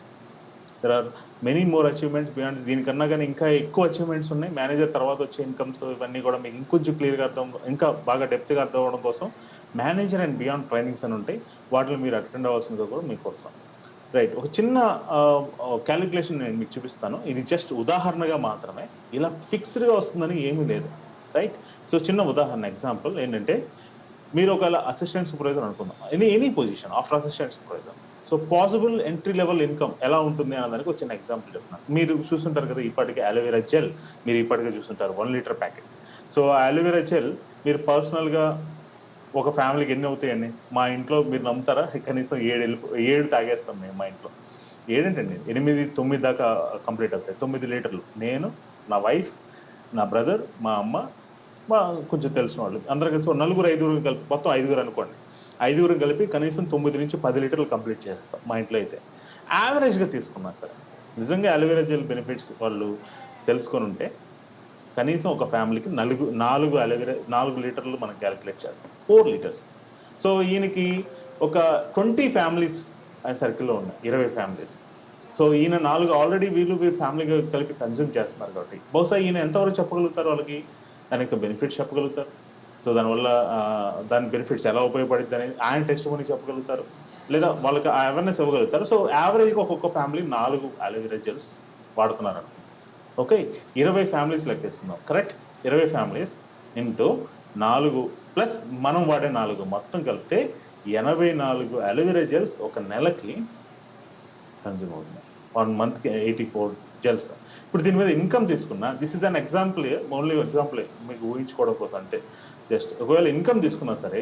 There are many more achievements beyond. దీనికన్నా కానీ ఇంకా ఎక్కువ అచీవ్మెంట్స్ ఉన్నాయి. మేనేజర్ తర్వాత వచ్చే ఇన్కమ్స్ ఇవన్నీ కూడా మీకు ఇంకొంచెం క్లియర్గా ఇంకా బాగా డెప్త్గా అర్థం అవ్వడం కోసం మేనేజర్ అండ్ బియాండ్ ట్రైనింగ్స్ అని ఉంటాయి, వాటిలో మీరు అటెండ్ అవ్వాల్సిందిగా కూడా మీకు కోరుతాం. రైట్? ఒక చిన్న క్యాలిక్యులేషన్ నేను మీకు చూపిస్తాను. ఇది జస్ట్ ఉదాహరణగా మాత్రమే, ఇలా ఫిక్స్డ్గా వస్తుందని ఏమీ లేదు. రైట్? సో చిన్న ఉదాహరణ ఎగ్జాంపుల్ ఏంటంటే, మీరు ఒకవేళ అసిస్టెంట్ సూపర్వైజర్ అనుకుందాం, any position after assistant supervisor. So possible entry level income ఎలా ఉంటుంది అనే దానికి ఒక చిన్న ఎగ్జాంపుల్ చెప్తున్నాను. మీరు చూస్తుంటారు కదా ఇప్పటికే అలోవెరా జెల్, మీరు ఇప్పటికే చూస్తుంటారు 1 లీటర్ ప్యాకెట్. సో ఆ అలోవెరా జెల్ మీరు పర్సనల్గా ఒక ఫ్యామిలీకి ఎన్ని అవుతాయండి? మా ఇంట్లో మీరు నమ్ముతారా? కనీసం 7 తాగేస్తాం మేము మా ఇంట్లో. 7 ఏంటండి, 8, 9 దాకా కంప్లీట్ అవుతాయి. 9 లీటర్లు. నేను, నా వైఫ్, నా బ్రదర్, మా అమ్మ, మా కొంచెం తెలిసిన వాళ్ళు అందరూ కలిసి నలుగురు, 5గురు కలిపి మొత్తం 5గురు అనుకోండి. 5గురు కలిపి కనీసం 9 నుంచి 10 లీటర్లు కంప్లీట్ చేసేస్తాం మా ఇంట్లో అయితే. యావరేజ్‌గా తీసుకున్నా సరే. నిజంగా అలోవెరా జెల్ బెనిఫిట్స్ వాళ్ళు తెలుసుకొని ఉంటే కనీసం ఒక ఫ్యామిలీకి 4 లీటర్లు మనం క్యాలిక్యులేట్ చేయాలి. 4 లీటర్స్. సో ఈయనకి ఒక 20 ఫ్యామిలీస్ ఆయన సర్కిల్‌లో ఉన్నాయి. 20 ఫ్యామిలీస్. సో ఈయన 4 ఆల్రెడీ వీళ్ళు ఫ్యామిలీగా కలిపి కన్జ్యూమ్ చేస్తున్నారు కాబట్టి బహుశా ఈయన ఎంతవరకు చెప్పగలుగుతారు వాళ్ళకి? దాని యొక్క బెనిఫిట్స్ చెప్పగలుగుతారు. సో దానివల్ల దాని బెనిఫిట్స్ ఎలా ఉపయోగపడిద్ది అనేది ఆయన టెస్టిమనీ చెప్పగలుగుతారు. లేదా వాళ్ళకి ఆ అవేర్‌నెస్ ఇవ్వగలుగుతారు. సో యావరేజ్‌గా ఒక్కొక్క ఫ్యామిలీ 4 అలోవెరా జెల్స్ వాడుతున్నారనుకోండి. ఓకే. 20 ఫ్యామిలీస్ లెక్కేసుకుందాం. కరెక్ట్? 20 ఫ్యామిలీస్ ఇంటూ 4 ప్లస్ మనం వాడే 4 మొత్తం కలిపితే 84 అలోవెరా జెల్స్ ఒక నెలకి కన్జ్యూమ్ అవుతున్నాయి. 1 మంత్‌కి 84 జెల్స్. ఇప్పుడు దీని మీద ఇన్కమ్ తీసుకున్నా, this is an example, only example మీకు ఊహించుకోవడం కోసం అంతే. జస్ట్ ఒకవేళ ఇన్కమ్ తీసుకున్నా సరే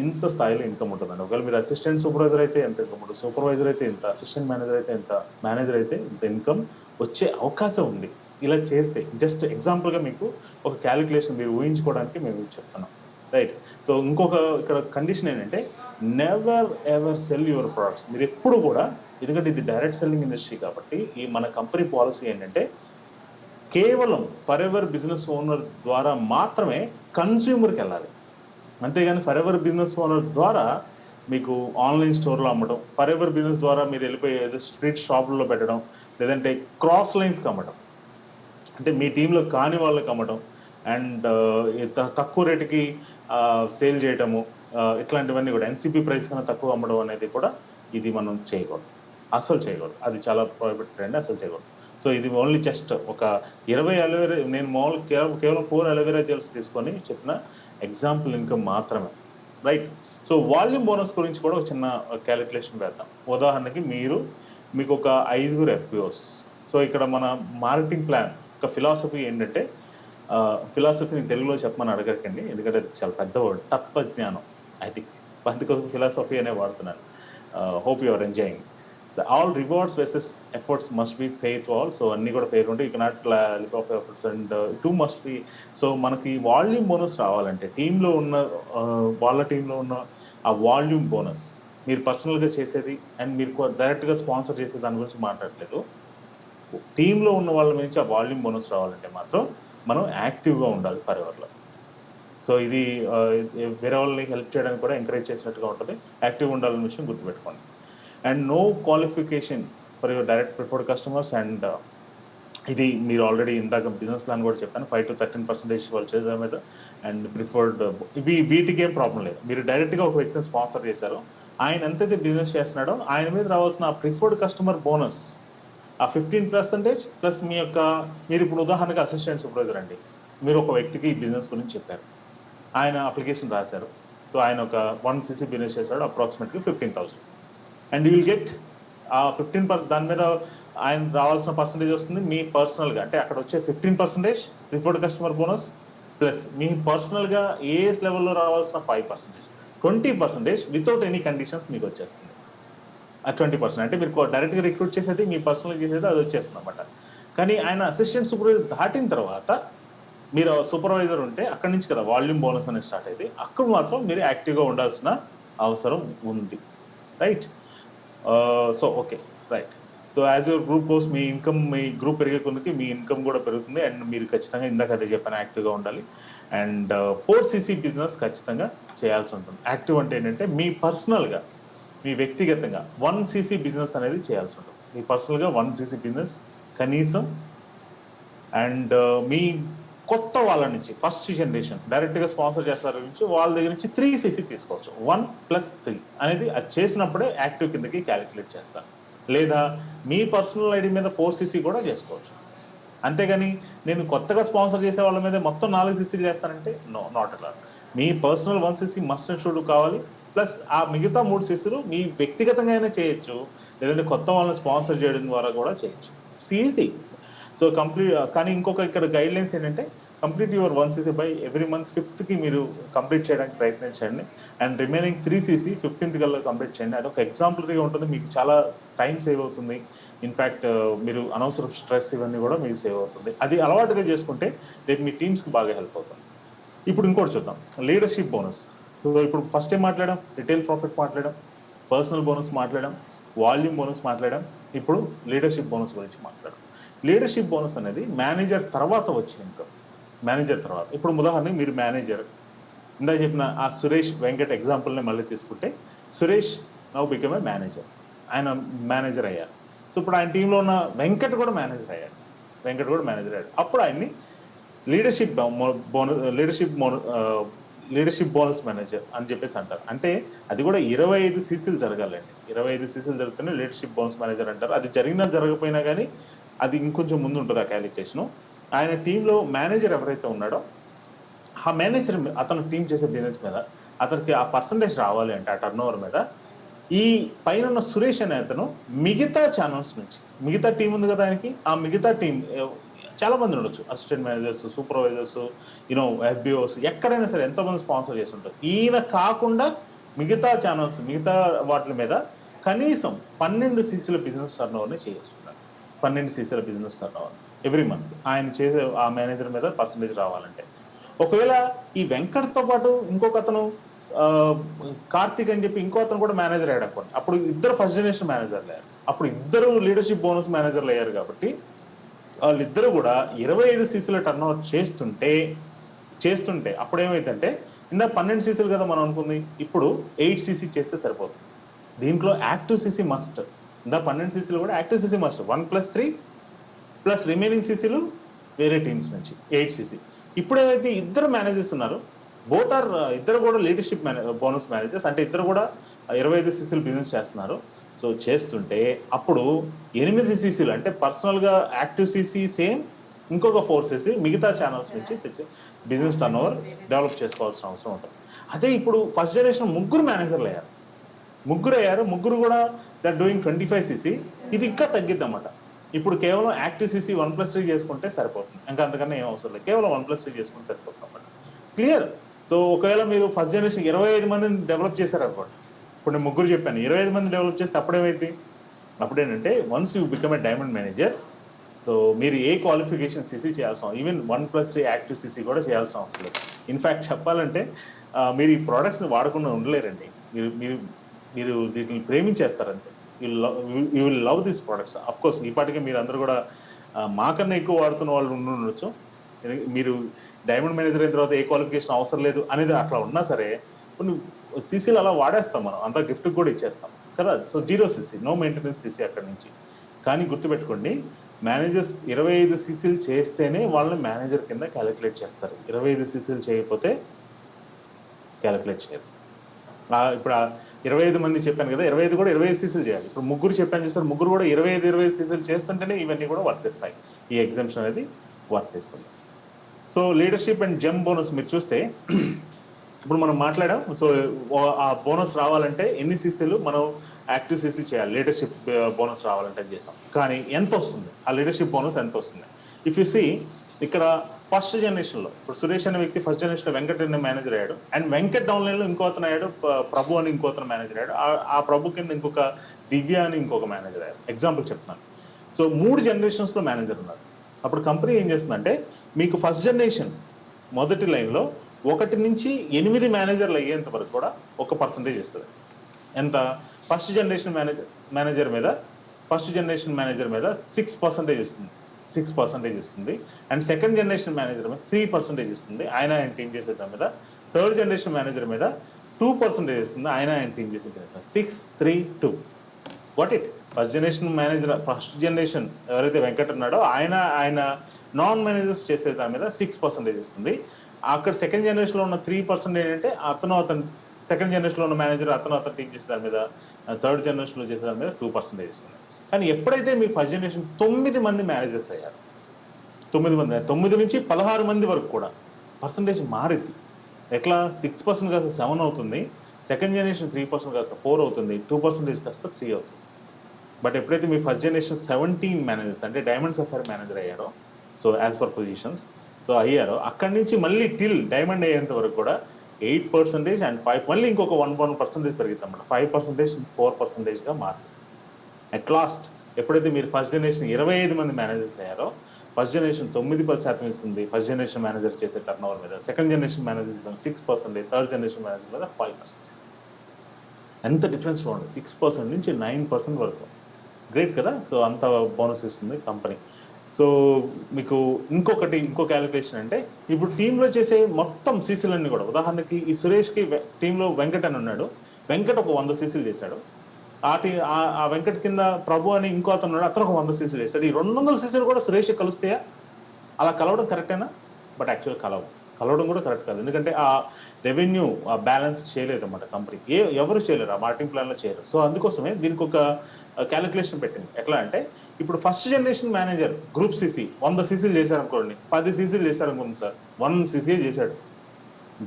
ఇంత స్థాయిలో ఇన్కమ్ ఉంటుందండి. ఒకవేళ మీరు అసిస్టెంట్ సూపర్వైజర్ అయితే ఎంత ఇన్కమ్ ఉంటుంది, సూపర్వైజర్ అయితే ఇంత, అసిస్టెంట్ మేనేజర్ అయితే ఎంత, మేనేజర్ అయితే ఇంత ఇన్కమ్ వచ్చే అవకాశం ఉంది. ఇలా చేస్తే జస్ట్ ఎగ్జాంపుల్‌గా మీకు ఒక క్యాలిక్యులేషన్ మీరు ఊహించుకోవడానికి మేము చెప్తున్నాం. రైట్. సో ఇంకొక ఇక్కడ కండిషన్ ఏంటంటే never ever cell your products. మీరు ఎప్పుడు కూడా, ఎందుకంటే ఇది డైరెక్ట్ సెల్లింగ్ ఇండస్ట్రీ కాబట్టి ఈ మన కంపెనీ పాలసీ ఏంటంటే కేవలం ఫర్ ఎవర్ బిజినెస్ ఓనర్ ద్వారా మాత్రమే కన్స్యూమర్కి వెళ్ళాలి. అంతేగాని ఫర్ ఎవర్ బిజినెస్ ఓనర్ ద్వారా మీకు ఆన్లైన్ స్టోర్లో అమ్మడం, ఫర్ ఎవర్ బిజినెస్ ద్వారా మీరు వెళ్ళిపోయి ఏదో స్ట్రీట్ షాపుల్లో పెట్టడం, లేదంటే క్రాస్ లైన్స్కి అమ్మడం, అంటే మీ టీంలో కాని వాళ్ళకి అమ్మడం అండ్ తక్కువ రేటుకి సేల్ చేయడము, ఇట్లాంటివన్నీ కూడా ఎన్సిపి ప్రైస్ కన్నా తక్కువ అమ్మడం అనేది కూడా ఇది మనం చేయకూడదు, అస్సలు చేయకూడదు. అది చాలా ప్రొహిబిటెడ్ అండి, అసలు చేయకూడదు. సో ఇది ఓన్లీ జస్ట్ ఒక 20 అలోవెరా, నేను మామూలు కేవలం 4 అలోవెరా జెల్స్ తీసుకొని చెప్పిన ఎగ్జాంపుల్ ఇన్కమ్ మాత్రమే. రైట్. సో వాల్యూమ్ బోనస్ గురించి కూడా ఒక చిన్న క్యాలిక్యులేషన్ వేద్దాం. ఉదాహరణకి మీకు ఒక 5గురు ఎఫ్పిఓస్. సో ఇక్కడ మన మార్కెటింగ్ ప్లాన్ ఒక ఫిలాసఫీ ఏంటంటే, ఫిలాసఫీని తెలుగులో చెప్పమని అడగకండి, ఎందుకంటే అది చాలా పెద్ద వర్డ్, తత్వజ్ఞానం. ఐ థింక్ అందుకోసం ఫిలాసఫీ అనే వాడుతున్నాను. Hope you are enjoying. So all rewards versus efforts must be fair to all. So అన్నీ కూడా ఫెయిర్ ఉంటాయి. You cannot lip off efforts and too must be. So మనకి వాల్యూమ్ బోనస్ రావాలంటే టీంలో ఉన్న వాళ్ళ టీంలో ఉన్న ఆ వాల్యూమ్ బోనస్ మీరు పర్సనల్గా చేసేది అండ్ మీరు డైరెక్ట్గా స్పాన్సర్ చేసే దాని గురించి మాట్లాడలేదు. టీంలో ఉన్న వాళ్ళ నుంచి ఆ వాల్యూమ్ బోనస్ రావాలంటే మాత్రం మనం యాక్టివ్గా ఉండాలి ఫర్ ఎవర్లో. సో ఇది వేరే వాళ్ళని హెల్ప్ చేయడానికి కూడా ఎంకరేజ్ చేసినట్టుగా ఉంటుంది. యాక్టివ్గా ఉండాలనే విషయం గుర్తుపెట్టుకోండి. And no qualification for your direct preferred customers. And ఇది మీరు ఆల్రెడీ ఇందాక బిజినెస్ ప్లాన్ కూడా చెప్పాను, 5 to 13% వాళ్ళు చేసే మీద అండ్ ప్రిఫర్డ్ వీటికి ఏం ప్రాబ్లం లేదు. మీరు డైరెక్ట్గా ఒక వ్యక్తిని స్పాన్సర్ చేశారు, ఆయన ఎంతైతే బిజినెస్ చేస్తున్నాడో ఆయన మీద రావాల్సిన ప్రిఫర్డ్ కస్టమర్ బోనస్ ఆ 15% ప్లస్ మీరు ఇప్పుడు ఉదాహరణగా అసిస్టెంట్ సూపర్వైజర్ అండి, మీరు ఒక వ్యక్తికి ఈ బిజినెస్ గురించి చెప్పారు, ఆయన అప్లికేషన్ రాశారు. సో ఆయన ఒక 1 cc బిజినెస్ చేశాడు, approximately 15,000. And you will get ఆ 15% దాని మీద ఆయన రావాల్సిన పర్సంటేజ్ వస్తుంది. మీ పర్సనల్గా అంటే అక్కడ వచ్చే 15% ప్రిఫర్డ్ కస్టమర్ బోనస్ ప్లస్ మీ పర్సనల్గా ఏఎస్ లెవెల్లో రావాల్సిన 5%, 20% వితౌట్ ఎనీ కండిషన్స్ మీకు వచ్చేస్తుంది. ఆ 20% అంటే మీరు డైరెక్ట్గా రిక్రూట్ చేసేది, మీ పర్సనల్గా చేసేది అది వచ్చేస్తుంది అనమాట. కానీ ఆయన అసిస్టెంట్ సూపర్వైజర్ దాటిన తర్వాత మీరు సూపర్వైజర్ ఉంటే అక్కడి నుంచి కదా వాల్యూమ్ బోనస్ అనేది స్టార్ట్ అయితే అక్కడ మాత్రం మీరు యాక్టివ్గా ఉండాల్సిన అవసరం ఉంది. Right. So okay, right. So as your group goes, me group పెరిగే కొద్దికి మీ ఇన్కమ్ కూడా పెరుగుతుంది. అండ్ మీరు ఖచ్చితంగా ఇందాక అదే చెప్పాను, యాక్టివ్గా ఉండాలి. అండ్ 4cc బిజినెస్ ఖచ్చితంగా చేయాల్సి ఉంటుంది. యాక్టివ్ అంటే ఏంటంటే మీ పర్సనల్గా, మీ వ్యక్తిగతంగా 1cc బిజినెస్ అనేది చేయాల్సి ఉంటుంది. మీ పర్సనల్గా 1cc బిజినెస్ కనీసం. అండ్ మీ కొత్త వాళ్ళ నుంచి ఫస్ట్ జనరేషన్ డైరెక్ట్గా స్పాన్సర్ చేస్తారు నుంచి వాళ్ళ దగ్గర నుంచి 3cc తీసుకోవచ్చు. 1+3 అనేది అది చేసినప్పుడే యాక్టివ్ కిందకి క్యాలిక్యులేట్ చేస్తాను. లేదా మీ పర్సనల్ ఐడి మీద 4cc కూడా చేసుకోవచ్చు. అంతేగాని నేను కొత్తగా స్పాన్సర్ చేసే వాళ్ళ మీద మొత్తం 4cc చేస్తానంటే నో, నాట్ అలా. మీ personal 1cc must and should కావాలి. ప్లస్ ఆ మిగతా 3 సీసీలు మీ వ్యక్తిగతంగా అయినా చేయొచ్చు, లేదంటే కొత్త వాళ్ళని స్పాన్సర్ చేయడం ద్వారా కూడా చేయొచ్చు. ఈజీ. సో కానీ ఇంకొక ఇక్కడ గైడ్‌లైన్స్ ఏంటంటే complete your 1 CC by every month 5థ్‌కి మీరు కంప్లీట్ చేయడానికి ప్రయత్నించండి. అండ్ రిమైనింగ్ 3 సీసీ 15థ్ కల్లా కంప్లీట్ చేయండి. అదొక ఎగ్జాంపులరీగా ఉంటుంది. మీకు చాలా టైం సేవ్ అవుతుంది. ఇన్‌ఫాక్ట్ మీరు అనవసరపు స్ట్రెస్ ఇవన్నీ కూడా మీకు సేవ్ అవుతుంది. అది అలవాటుగా చేసుకుంటే రేపు మీ టీమ్స్‌కి బాగా హెల్ప్ అవుతుంది. ఇప్పుడు ఇంకోటి చూద్దాం. Leadership bonus. సో ఇప్పుడు ఫస్ట్ ఏం మాట్లాడాం? రిటైల్ ప్రాఫిట్ మాట్లాడాం. పర్సనల్ బోనస్ మాట్లాడాం. వాల్యూమ్ బోనస్ మాట్లాడాం. ఇప్పుడు లీడర్‌షిప్ బోనస్ గురించి మాట్లాడాం. లీడర్‌షిప్ బోనస్ అనేది మేనేజర్ తర్వాత వచ్చే ఇన్కమ్. మేనేజర్ తర్వాత. ఇప్పుడు ఉదాహరణకి మీరు మేనేజర్. ఇందాక చెప్పిన ఆ సురేష్ వెంకట్ ఎగ్జాంపుల్‌ని మళ్ళీ తీసుకుంటే, Suresh now become a manager. ఆయన మేనేజర్ అయ్యారు. సో ఇప్పుడు ఆయన టీంలో ఉన్న వెంకట్ కూడా మేనేజర్ అయ్యాడు. అప్పుడు ఆయన్ని లీడర్‌షిప్ లీడర్‌షిప్ బోనస్ మేనేజర్ అని చెప్పేసి అంటారు. అంటే అది కూడా 25 సీసీలు జరగాలండి. 25 సీసీలు జరిగితేనే లీడర్‌షిప్ బోనస్ మేనేజర్ అంటారు. అది జరిగినా జరగకపోయినా గానీ అది ఇంకొంచెం ముందు ఉంటుంది ఆ క్యాలిక్యులేషను. ఆయన టీంలో మేనేజర్ ఎవరైతే ఉన్నాడో ఆ మేనేజర్ అతను టీం చేసే బిజినెస్ మీద అతనికి ఆ పర్సంటేజ్ రావాలి అంటే ఆ టర్నోవర్ మీద ఈ పైన ఉన్న సురేష్ అనే అతను మిగతా ఛానల్స్ నుంచి, మిగతా టీం ఉంది కదా ఆయనకి, ఆ మిగతా టీం చాలా మంది ఉండొచ్చు. అసిస్టెంట్ మేనేజర్స్, సూపర్వైజర్స్, ఎఫ్బిఓస్ ఎక్కడైనా సరే ఎంతోమంది స్పాన్సర్ చేసి ఉంటారు. ఈయన కాకుండా మిగతా ఛానల్స్, మిగతా వాటి మీద కనీసం 12 సీసీల బిజినెస్ టర్నోవర్‌ని చేస్తున్నారు. 12 సీసీల బిజినెస్ టర్నోవర్ ఎవ్రీ మంత్. ఆయన చేసే ఆ మేనేజర్ మీద పర్సంటేజ్ రావాలంటే. ఒకవేళ ఈ వెంకట్‌తో పాటు ఇంకొకతను కార్తీక్ అని చెప్పి ఇంకో అతను కూడా మేనేజర్ అయ్యాడు అనుకోండి. అప్పుడు ఇద్దరు ఫస్ట్ జనరేషన్ మేనేజర్లు అయ్యారు. అప్పుడు ఇద్దరు లీడర్‌షిప్ బోనస్ మేనేజర్లు అయ్యారు కాబట్టి వాళ్ళిద్దరూ కూడా 25 సీసీల టర్నోవర్ చేస్తుంటే అప్పుడు ఏమైందంటే ఇందాక 12 సీసీలు కదా మనం అనుకుంది. ఇప్పుడు 8 సీసీ చేస్తే సరిపోతుంది. దీంట్లో యాక్టివ్ సీసీ మస్ట్. ఇందాక 12 సీసీలు కూడా active CC must. 1+3 plus remaining సీసీలు వేరే టీమ్స్ నుంచి 8 సీసీ. ఇప్పుడు ఏవైతే ఇద్దరు మేనేజర్స్ ఉన్నారు, ఇద్దరు కూడా లీడర్‌షిప్ బోనస్ మేనేజర్స్. అంటే ఇద్దరు కూడా 25 సీసీలు బిజినెస్ చేస్తున్నారు. సో చేస్తుంటే అప్పుడు 8 సీసీలు అంటే పర్సనల్‌గా యాక్టివ్ సీసీ సేమ్, ఇంకొక 4 సీసీ మిగతా ఛానల్స్ నుంచి తెచ్చి బిజినెస్ టర్నోవర్ డెవలప్ చేసుకోవాల్సిన అవసరం ఉంటుంది. అదే ఇప్పుడు ఫస్ట్ జనరేషన్ ముగ్గురు మేనేజర్లు అయ్యారు. ముగ్గురు కూడా దే ఆర్ డూయింగ్ 25 సీసీ. ఇది ఇంకా తగ్గిద్దన్నమాట. ఇప్పుడు కేవలం యాక్టివ్ సీసీ 1+3 చేసుకుంటే సరిపోతుంది. ఇంకా అంతకన్నా ఏం అవసరం లేదు. కేవలం 1+3 చేసుకుంటే సరిపోతుంది అన్నమాట. క్లియర్. సో ఒకవేళ మీరు ఫస్ట్ జనరేషన్ 25 మందిని డెవలప్ చేశారనుకోండి. ఇప్పుడు నేను ముగ్గురు చెప్పాను. 25 మంది డెవలప్ చేస్తే అప్పుడేమైద్ది? అప్పుడేంటంటే once you become a diamond manager, so మీరు ఏ క్వాలిఫికేషన్ సీసీ చేయాల్సిన ఈవెన్ 1+3 యాక్టివ్ సీసీ కూడా చేయాల్సిన అవసరం లేదు. ఇన్‌ఫాక్ట్ చెప్పాలంటే మీరు ఈ ప్రొడక్ట్స్‌ని వాడకుండా ఉండలేరండి. మీరు మీరు మీరు వీటిని ప్రేమించేస్తారంతే. You will love these products. Of course ఈ పాటికే మీరందరూ కూడా మాకన్నా ఎక్కువ వాడుతున్న వాళ్ళు ఉండుండొచ్చు. మీరు డైమండ్ మేనేజర్ అయిన తర్వాత ఏ క్వాలిఫికేషన్ అవసరం లేదు అనేది అట్లా ఉన్నా సరే కొన్ని సీసీలు అలా వాడేస్తాం మనం. అంతా గిఫ్ట్‌కి కూడా ఇచ్చేస్తాం కదా! So 0 CC, no maintenance CC అక్కడి నుంచి. కానీ గుర్తుపెట్టుకోండి, మేనేజర్స్ 25 సీసీలు చేస్తేనే వాళ్ళని మేనేజర్ కింద కాలిక్యులేట్ చేస్తారు. 25 సీసీలు చేయకపోతే కాలిక్యులేట్ చేయరు. ఇప్పుడు 25 మంది చెప్పాను కదా! 25 కూడా 25 సీసీలు చేయాలి. ఇప్పుడు ముగ్గురు చెప్పాను చూసారు, ముగ్గురు కూడా 25 సీసీలు చేస్తుంటేనే ఇవన్నీ కూడా వర్తిస్తాయి. ఈ ఎగ్జామ్షన్ అనేది వర్తిస్తుంది. So leadership and gem bonus మీరు చూస్తే ఇప్పుడు మనం మాట్లాడాం. సో ఆ బోనస్ రావాలంటే ఎన్ని సీసీలు మనం యాక్టివ్ సీసీ చేయాలి, లీడర్‌షిప్ బోనస్ రావాలంటే చేసాం. కానీ ఎంత వస్తుంది? ఆ లీడర్‌షిప్ బోనస్ ఎంత వస్తుంది? ఇఫ్ యూ సీ ఇక్కడ ఫస్ట్ జనరేషన్‌లో ఇప్పుడు సురేష్ అనే వ్యక్తి ఫస్ట్ జనరేషన్‌లో వెంకట్ అనే మేనేజర్ అయ్యాడు. అండ్ వెంకట్ డౌన్‌లైన్‌లో ఇంకో అతను అయ్యాడు. ప్రభు అని ఇంకో అతను మేనేజర్ అయ్యాడు. ఆ ప్రభు కింద ఇంకొక దివ్య అని ఇంకొక మేనేజర్ అయ్యారు. ఎగ్జాంపుల్ చెప్తున్నాను. సో 3 జనరేషన్స్‌లో మేనేజర్ ఉన్నారు. అప్పుడు కంపెనీ ఏం చేస్తుందంటే మీకు ఫస్ట్ జనరేషన్ మొదటి లైన్‌లో 1 నుంచి 8 మేనేజర్లు అయ్యేంత వరకు కూడా ఒక పర్సెంటేజ్ ఇస్తది. ఎంత? ఫస్ట్ జనరేషన్ మేనేజర్ మీద 6% ఇస్తుంది. 6% ఇస్తుంది. అండ్ సెకండ్ జనరేషన్ మేనేజర్ మీద 3% ఇస్తుంది. ఆయన టీమ్ చేసే దాని మీద. థర్డ్ జనరేషన్ మేనేజర్ మీద 2% ఇస్తుంది. ఆయన టీమ్ చేసే దాని మీద. 6, 3, 2. What it? ఫస్ట్ జనరేషన్ ఎవరైతే వెంకట్ ఉన్నాడో ఆయన నాన్ మేనేజర్స్ చేసే దాని మీద 6% ఇస్తుంది. అక్కడ సెకండ్ జనరేషన్‌లో ఉన్న 3% ఏంటంటే అతను సెకండ్ జనరేషన్‌లో ఉన్న మేనేజర్ అతను టీమ్ చేసే దాని మీద, థర్డ్ జనరేషన్‌లో చేసే దాని మీద 2% ఇస్తుంది. కానీ ఎప్పుడైతే మీ ఫస్ట్ జనరేషన్ 9 మంది మేనేజర్స్ అయ్యారు, 9 నుంచి 16 మంది వరకు కూడా పర్సంటేజ్ మారిద్ది. ఎట్లా? 6% కాస్త 7 అవుతుంది. సెకండ్ జనరేషన్ 3% కాస్త 4 అవుతుంది, 2% కాస్త 3 అవుతుంది. బట్ ఎప్పుడైతే మీ ఫస్ట్ జనరేషన్ 17 మేనేజర్స్ అంటే డైమండ్ సఫైర్ మేనేజర్ అయ్యారో, so as per positions so అయ్యారో, అక్కడి నుంచి మళ్ళీ టిల్ డైమండ్ అయ్యేంత వరకు కూడా 8% అండ్ 5 మళ్ళీ ఇంకొక 1% పెరుగుతుంది అన్నమాట. 5% 4%గా మారుతుంది. అట్ లాస్ట్ ఎప్పుడైతే మీరు ఫస్ట్ జనరేషన్ 25 మంది మేనేజర్స్ అయ్యారో, ఫస్ట్ జనరేషన్ 9% ఇస్తుంది ఫస్ట్ జనరేషన్ మేనేజర్ చేసే టర్న్ ఓవర్ మీద, second generation manager 6%, third generation manager మీద 5%. ఎంత డిఫరెన్స్ చూడండి, 6% నుంచి 9% వరకు. గ్రేట్ కదా. సో అంత బోనస్ ఇస్తుంది కంపెనీ. సో మీకు ఇంకో క్యాలిక్యులేషన్ అంటే, ఇప్పుడు టీంలో చేసే మొత్తం సీసీలన్నీ కూడా, ఉదాహరణకి ఈ సురేష్కి టీంలో వెంకట్ అని ఉన్నాడు, వెంకట్ ఒక 100 సీసీలు చేశాడు. ఆ వెంకట్ కింద ప్రభు అని ఇంకో అతను ఉన్నాడు, అతను ఒక 100 సీసీలు చేశాడు. ఈ 200 సీసీలు కూడా సురేష్ కలుస్తాయా? అలా కలవడం కరెక్టేనా? బట్ యాక్చువల్గా కలవడం కూడా కరెక్ట్ కాదు. ఎందుకంటే ఆ రెవెన్యూ బ్యాలెన్స్ చేయలేదు అన్నమాట కంపెనీ. ఎవరు చేయలేరు, ఆ మార్కెటింగ్ ప్లాన్లో చేయరు. సో అందుకోసమే దీనికి ఒక క్యాలిక్యులేషన్ పెట్టింది. ఎట్లా అంటే, ఇప్పుడు first generation manager group CC 100 సీసీలు చేశారనుకోండి, 10 సీసీలు చేశారనుకోండి సార్, 1 సీసీ చేశాడు.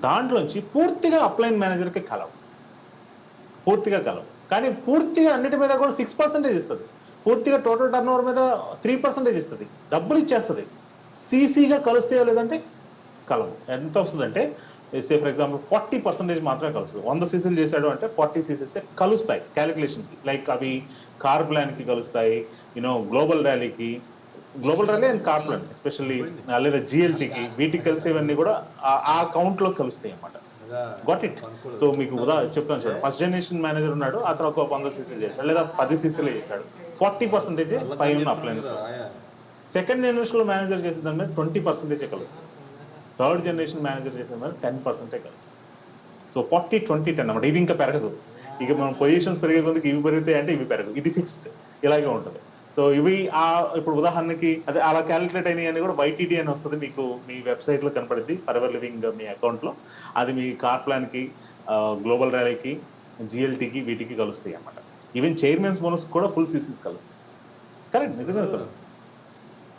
దాంట్లోంచి పూర్తిగా అప్లైన్ మేనేజర్కి పూర్తిగా కానీ పూర్తిగా అన్నిటి మీద కూడా 6% ఇస్తుంది. పూర్తిగా టోటల్ టర్న్ ఓవర్ మీద 3% ఇస్తుంది, డబ్బులు ఇచ్చేస్తుంది. సీసీగా కలుస్తాయో లేదంటే కలవు. ఎంత వస్తుందంటే, సే ఫర్ ఎగ్జాంపుల్ 40% మాత్రమే కలుస్తుంది. 100 సీసీలు చేశాడు అంటే 40 సీసీసే కలుస్తాయి క్యాలిక్యులేషన్కి. లైక్ అవి కార్ ప్లాన్కి కలుస్తాయి, global rally and car plan especially, లేదా జిఎల్టీకి, వీటికి కలిసేవన్నీ కూడా ఆ కౌంట్లో కలుస్తాయి అన్నమాట. Got it. సో మీకు చెప్తాను చూడండి, ఫస్ట్ జనరేషన్ మేనేజర్ ఉన్నాడు, అతను ఒక 100 సీసీలు చేశాడు లేదా 10 సీసీలు చేశాడు, 40% పై ఉన్న అప్లైన్. సెకండ్ జనరేషన్ మేనేజర్ చేసిన దాని మీద 20% కలుస్తుంది. థర్డ్ జనరేషన్ మేనేజర్ చేసిన మీద 10% కలుస్తుంది. సో 40-20-10 అన్నమాట. ఇది ఇంకా పెరగదు. ఇక మనం పొజిషన్స్ పెరిగే కొద్దికి ఇవి పెరుగుతాయి అంటే ఇవి పెరగదు, ఇది ఫిక్స్డ్, ఇలాగే ఉంటుంది. సో ఇవి ఇప్పుడు ఉదాహరణకి అదే అలా క్యాలిక్యులేట్ అయినాయి అని కూడా YTD అని వస్తుంది మీకు, మీ వెబ్సైట్లో కనపడుద్ది, ఫరెవర్ లివింగ్ మీ అకౌంట్లో. అది మీ కార్ ప్లాన్కి, గ్లోబల్ ర్యాలీకి, జిఎల్టీకి, వీటికి కలుస్తాయి అన్నమాట. ఈవెన్ చైర్మన్స్ బోనస్ కూడా ఫుల్ సీసీస్ కలుస్తాయి. కరెక్ట్, నిజంగా కలుస్తాయి.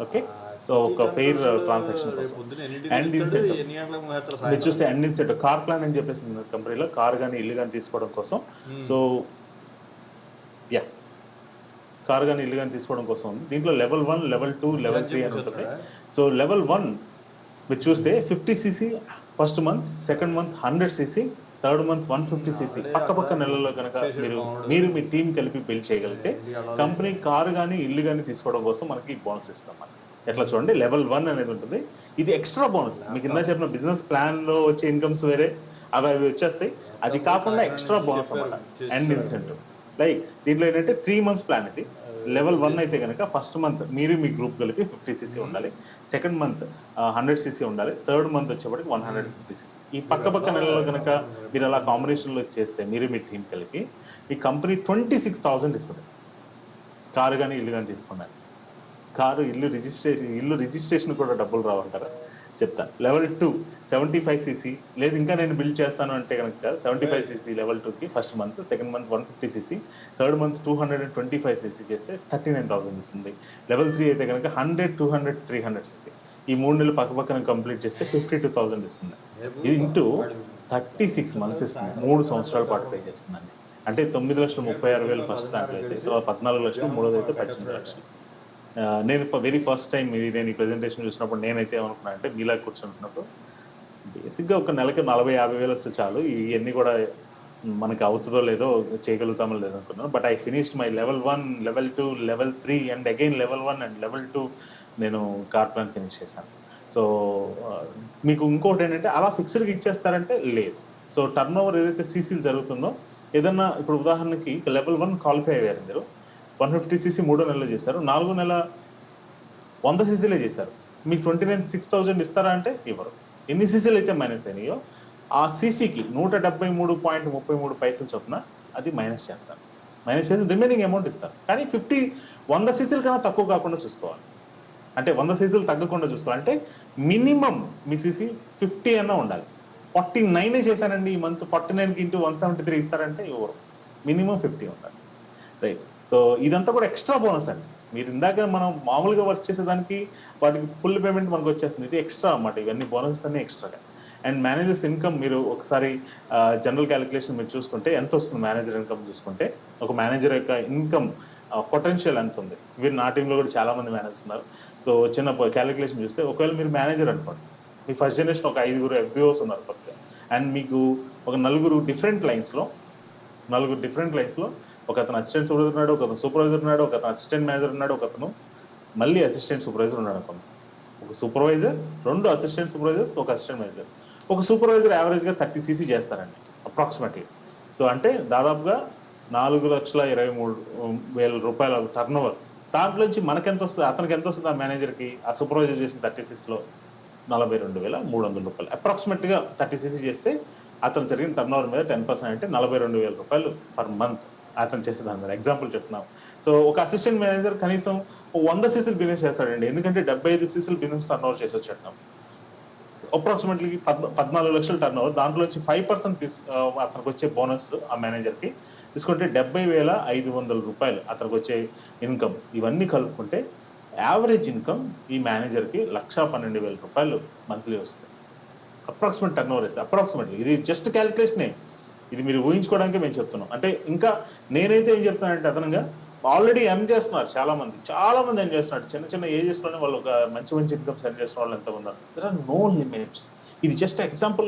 ఓకే. సో ఒక ఫెయిర్ ట్రాన్సాక్షన్ అండ్ మీరు చూస్తే అండ్ ఇన్సెట్ కార్ ప్లాన్ అని చెప్పేసి కంపెనీలో కార్ కానీ ఇల్లు కానీ తీసుకోవడం కోసం. సో కార్ కానీ ఇల్లు కానీ తీసుకోవడం కోసం ఉంది. దీంట్లో లెవెల్ 1, లెవెల్ 2, లెవెల్ 3 అని ఉంటుంది. సో లెవెల్ 1 మీరు చూస్తే 50 cc first month, second month 100 cc, third month 150 cc. పక్క నెలల్లో కనుక మీరు మీ టీం కలిపి బిల్డ్ చేయగలిగితే కంపెనీ కారు కానీ ఇల్లు కానీ తీసుకోవడం కోసం మనకి బోనస్ ఇస్తాం. ఎట్లా చూడండి, లెవెల్ 1 అనేది ఉంటుంది. ఇది ఎక్స్ట్రా బోనస్. మీకు ఇందా చెప్పిన బిజినెస్ ప్లాన్లో వచ్చే ఇన్కమ్స్ వేరే, అవి వచ్చేస్తాయి. అది కాకుండా ఎక్స్ట్రా బోనస్ అన్నమాట, అండ్ ఇన్సెంటివ్. లైక్ దీంట్లో ఏంటంటే 3 months ప్లాన్. ఇది లెవెల్ 1 అయితే కనుక ఫస్ట్ మంత్ మీరు మీ గ్రూప్ కలిపి 50 cc ఉండాలి, సెకండ్ మంత్ 100 cc ఉండాలి, థర్డ్ మంత్ వచ్చేప్పటికి 150 cc. ఈ పక్క నెలలో కనుక మీరు అలా కాంబినేషన్లో చేస్తే మీరు మీ టీం కలిపి మీ కంపెనీ 26,000 ఇస్తుంది. కారు కానీ ఇల్లు కానీ తీసుకున్నారు. కారు ఇల్లు రిజిస్ట్రేషన్ కూడా డబ్బులు రావంటారా? చెప్తాను. లెవెల్ 2 75 cc, లేదు ఇంకా నేను బిల్డ్ చేస్తాను అంటే కనుక 75 cc లెవెల్ 2కి first month, second month 150 cc, third month 225 cc చేస్తే 39,000 ఇస్తుంది. లెవెల్ 3 అయితే కనుక 100, 200, 300 cc. ఈ 3 నెలలు పక్కన కంప్లీట్ చేస్తే 52,000 ఇస్తుంది. ఇది ఇంటూ 36 months ఇస్తుంది. 3 సంవత్సరాల పాటు పే చేస్తుందండి. అంటే 9,36,000 ఫస్ట్ దాంట్లో అయితే, తర్వాత 14 లక్షలు, మూడోది అయితే 18 లక్షలు. నేను వెరీ ఫస్ట్ టైం నేను ఈ ప్రెజెంటేషన్ చూసినప్పుడు నేనైతే ఏమనుకున్నా అంటే, మీలా కూర్చుంటున్నప్పుడు బేసిక్గా ఒక నెలకి 40,000-50,000 వస్తే చాలు, ఇవన్నీ కూడా మనకి అవుతుందో లేదో, చేయగలుగుతామో లేదో అనుకున్నాను. But I finished my level 1, level 2, level 3 and again level 1 and level 2 నేను కార్ ప్లాన్ ఫినిష్ చేశాను. సో మీకు ఇంకోటి ఏంటంటే, అలా ఫిక్స్డ్గా ఇచ్చేస్తారంటే లేదు. సో టర్న్ ఓవర్ ఏదైతే సీసీలు జరుగుతుందో, ఏదన్నా ఇప్పుడు ఉదాహరణకి లెవెల్ 1 క్వాలిఫై అయ్యారు, మీరు 150 cc 3 నెలలు చేశారు, 4 నెల 100 cc చేశారు, మీకు 29,600 ఇస్తారా అంటే ఇవ్వరు. ఎన్ని సీసీలు అయితే మైనస్ అయినాయో ఆ సీసీకి 173.33 చొప్పున అది మైనస్ చేస్తారు. మైనస్ చేసి రిమైనింగ్ అమౌంట్ ఇస్తారు. కానీ 100 cc కన్నా తక్కువ కాకుండా చూసుకోవాలి. అంటే 100 cc తగ్గకుండా చూసుకోవాలి. అంటే మినిమం మీ సీసీ 50 అన్నా ఉండాలి. 49 చేశానండి ఈ మంత్, 49కి ఇంటూ 173 ఇస్తారంటే ఇవ్వరు. మినిమం 50 ఉండాలి. రైట్. సో ఇదంతా కూడా ఎక్స్ట్రా బోనస్ అండి. మీరు ఇందాక మనం మామూలుగా వర్క్ చేసేదానికి వాటికి ఫుల్ పేమెంట్ మనకు వచ్చేస్తుంది. ఇది ఎక్స్ట్రా అన్నమాట. ఇవన్నీ బోనసెస్ అన్నీ ఎక్స్ట్రాగా. అండ్ మేనేజర్స్ ఇన్కమ్ మీరు ఒకసారి జనరల్ క్యాలిక్యులేషన్ మీరు చూసుకుంటే ఎంత వస్తుంది మేనేజర్ ఇన్కమ్ చూసుకుంటే, ఒక మేనేజర్ యొక్క ఇన్కమ్ పొటెన్షియల్ ఎంత ఉంది. వీరు నా టీంలో కూడా చాలా మంది మేనేజర్స్ ఉన్నారు. సో చిన్న క్యాలిక్యులేషన్ చూస్తే ఒకవేళ మీరు మేనేజర్ అనుకోండి, మీ ఫస్ట్ జనరేషన్ ఒక 5 FBOs ఉన్నారు కొత్తగా, అండ్ మీకు ఒక నలుగురు డిఫరెంట్ లైన్స్లో ఒక అతను అసిస్టెంట్ సూపర్వైజర్ ఉన్నాడు, ఒక అతను సూపర్వైజర్ ఉన్నాడు, ఒక అతను అసిస్టెంట్ మేనేజర్ ఉన్నాడు, ఒక అతను మళ్ళీ అసిస్టెంట్ సూపర్వైజర్ ఉన్నాడు అనుకోండి. ఒక సూపర్వైజర్, 2 అసిస్టెంట్ సూపర్వైజర్స్, ఒక అసిస్టెంట్ మేనేజర్. ఒక సూపర్వైజర్ యావరేజ్గా 30 CC చేస్తారండి అప్రాక్సిమేట్లీ. సో అంటే దాదాపుగా 4,23,000 రూపాయల టర్న్ ఓవర్. దాంట్లోంచి మనకెంత వస్తుంది, అతనికి ఎంత వస్తుంది, ఆ మేనేజర్కి ఆ సూపర్వైజర్ చేసిన 30 CCలో 42,300 రూపాయలు. అప్రాక్సిమేట్గా 30 CC చేస్తే అతను జరిగిన టర్న్ ఓవర్ మీద 10% అంటే 42,000 రూపాయలు పర్ మంత్ అతను చేసే దాని మీద ఎగ్జాంపుల్ చెప్తున్నాం. సో ఒక అసిస్టెంట్ మేనేజర్ కనీసం 100 CC బిజినెస్ చేస్తాడండి, ఎందుకంటే 75 CC బిజినెస్ టర్న్ ఓవర్ చేసి వచ్చేటం. అప్రాక్సిమేట్లీ 14 లక్షల టర్న్ ఓవర్, దాంట్లోంచి 5% అతనికి వచ్చే బోనస్ ఆ మేనేజర్కి తీసుకుంటే 70,500 రూపాయలు అతనికి వచ్చే ఇన్కమ్. ఇవన్నీ కలుపుకుంటే యావరేజ్ ఇన్కమ్ ఈ మేనేజర్కి 1,12,000 రూపాయలు మంత్లీ వస్తుంది. అప్రాక్సిమేట్ టర్న్ ఓవర్ వేస్తే అప్రాక్సిమేట్లీ, ఇది జస్ట్ క్యాలిక్యులేషనే, ఇది మీరు ఊహించుకోవడానికి మేము చెప్తున్నాం. అంటే ఇంకా నేనైతే ఏం చెప్తానంటే అదనంగా ఆల్రెడీ ఎర్న్ చేస్తున్నారు చాలా మంది ఎర్న్ చేస్తున్నారు. చిన్న ఏజెస్లోనే వాళ్ళు ఒక మంచి ఇన్కమ్స్ ఎర్న్ చేస్తున్న వాళ్ళు ఎంతమంది ఉన్నారు. There are no limits. ఇది జస్ట్ ఎగ్జాంపుల్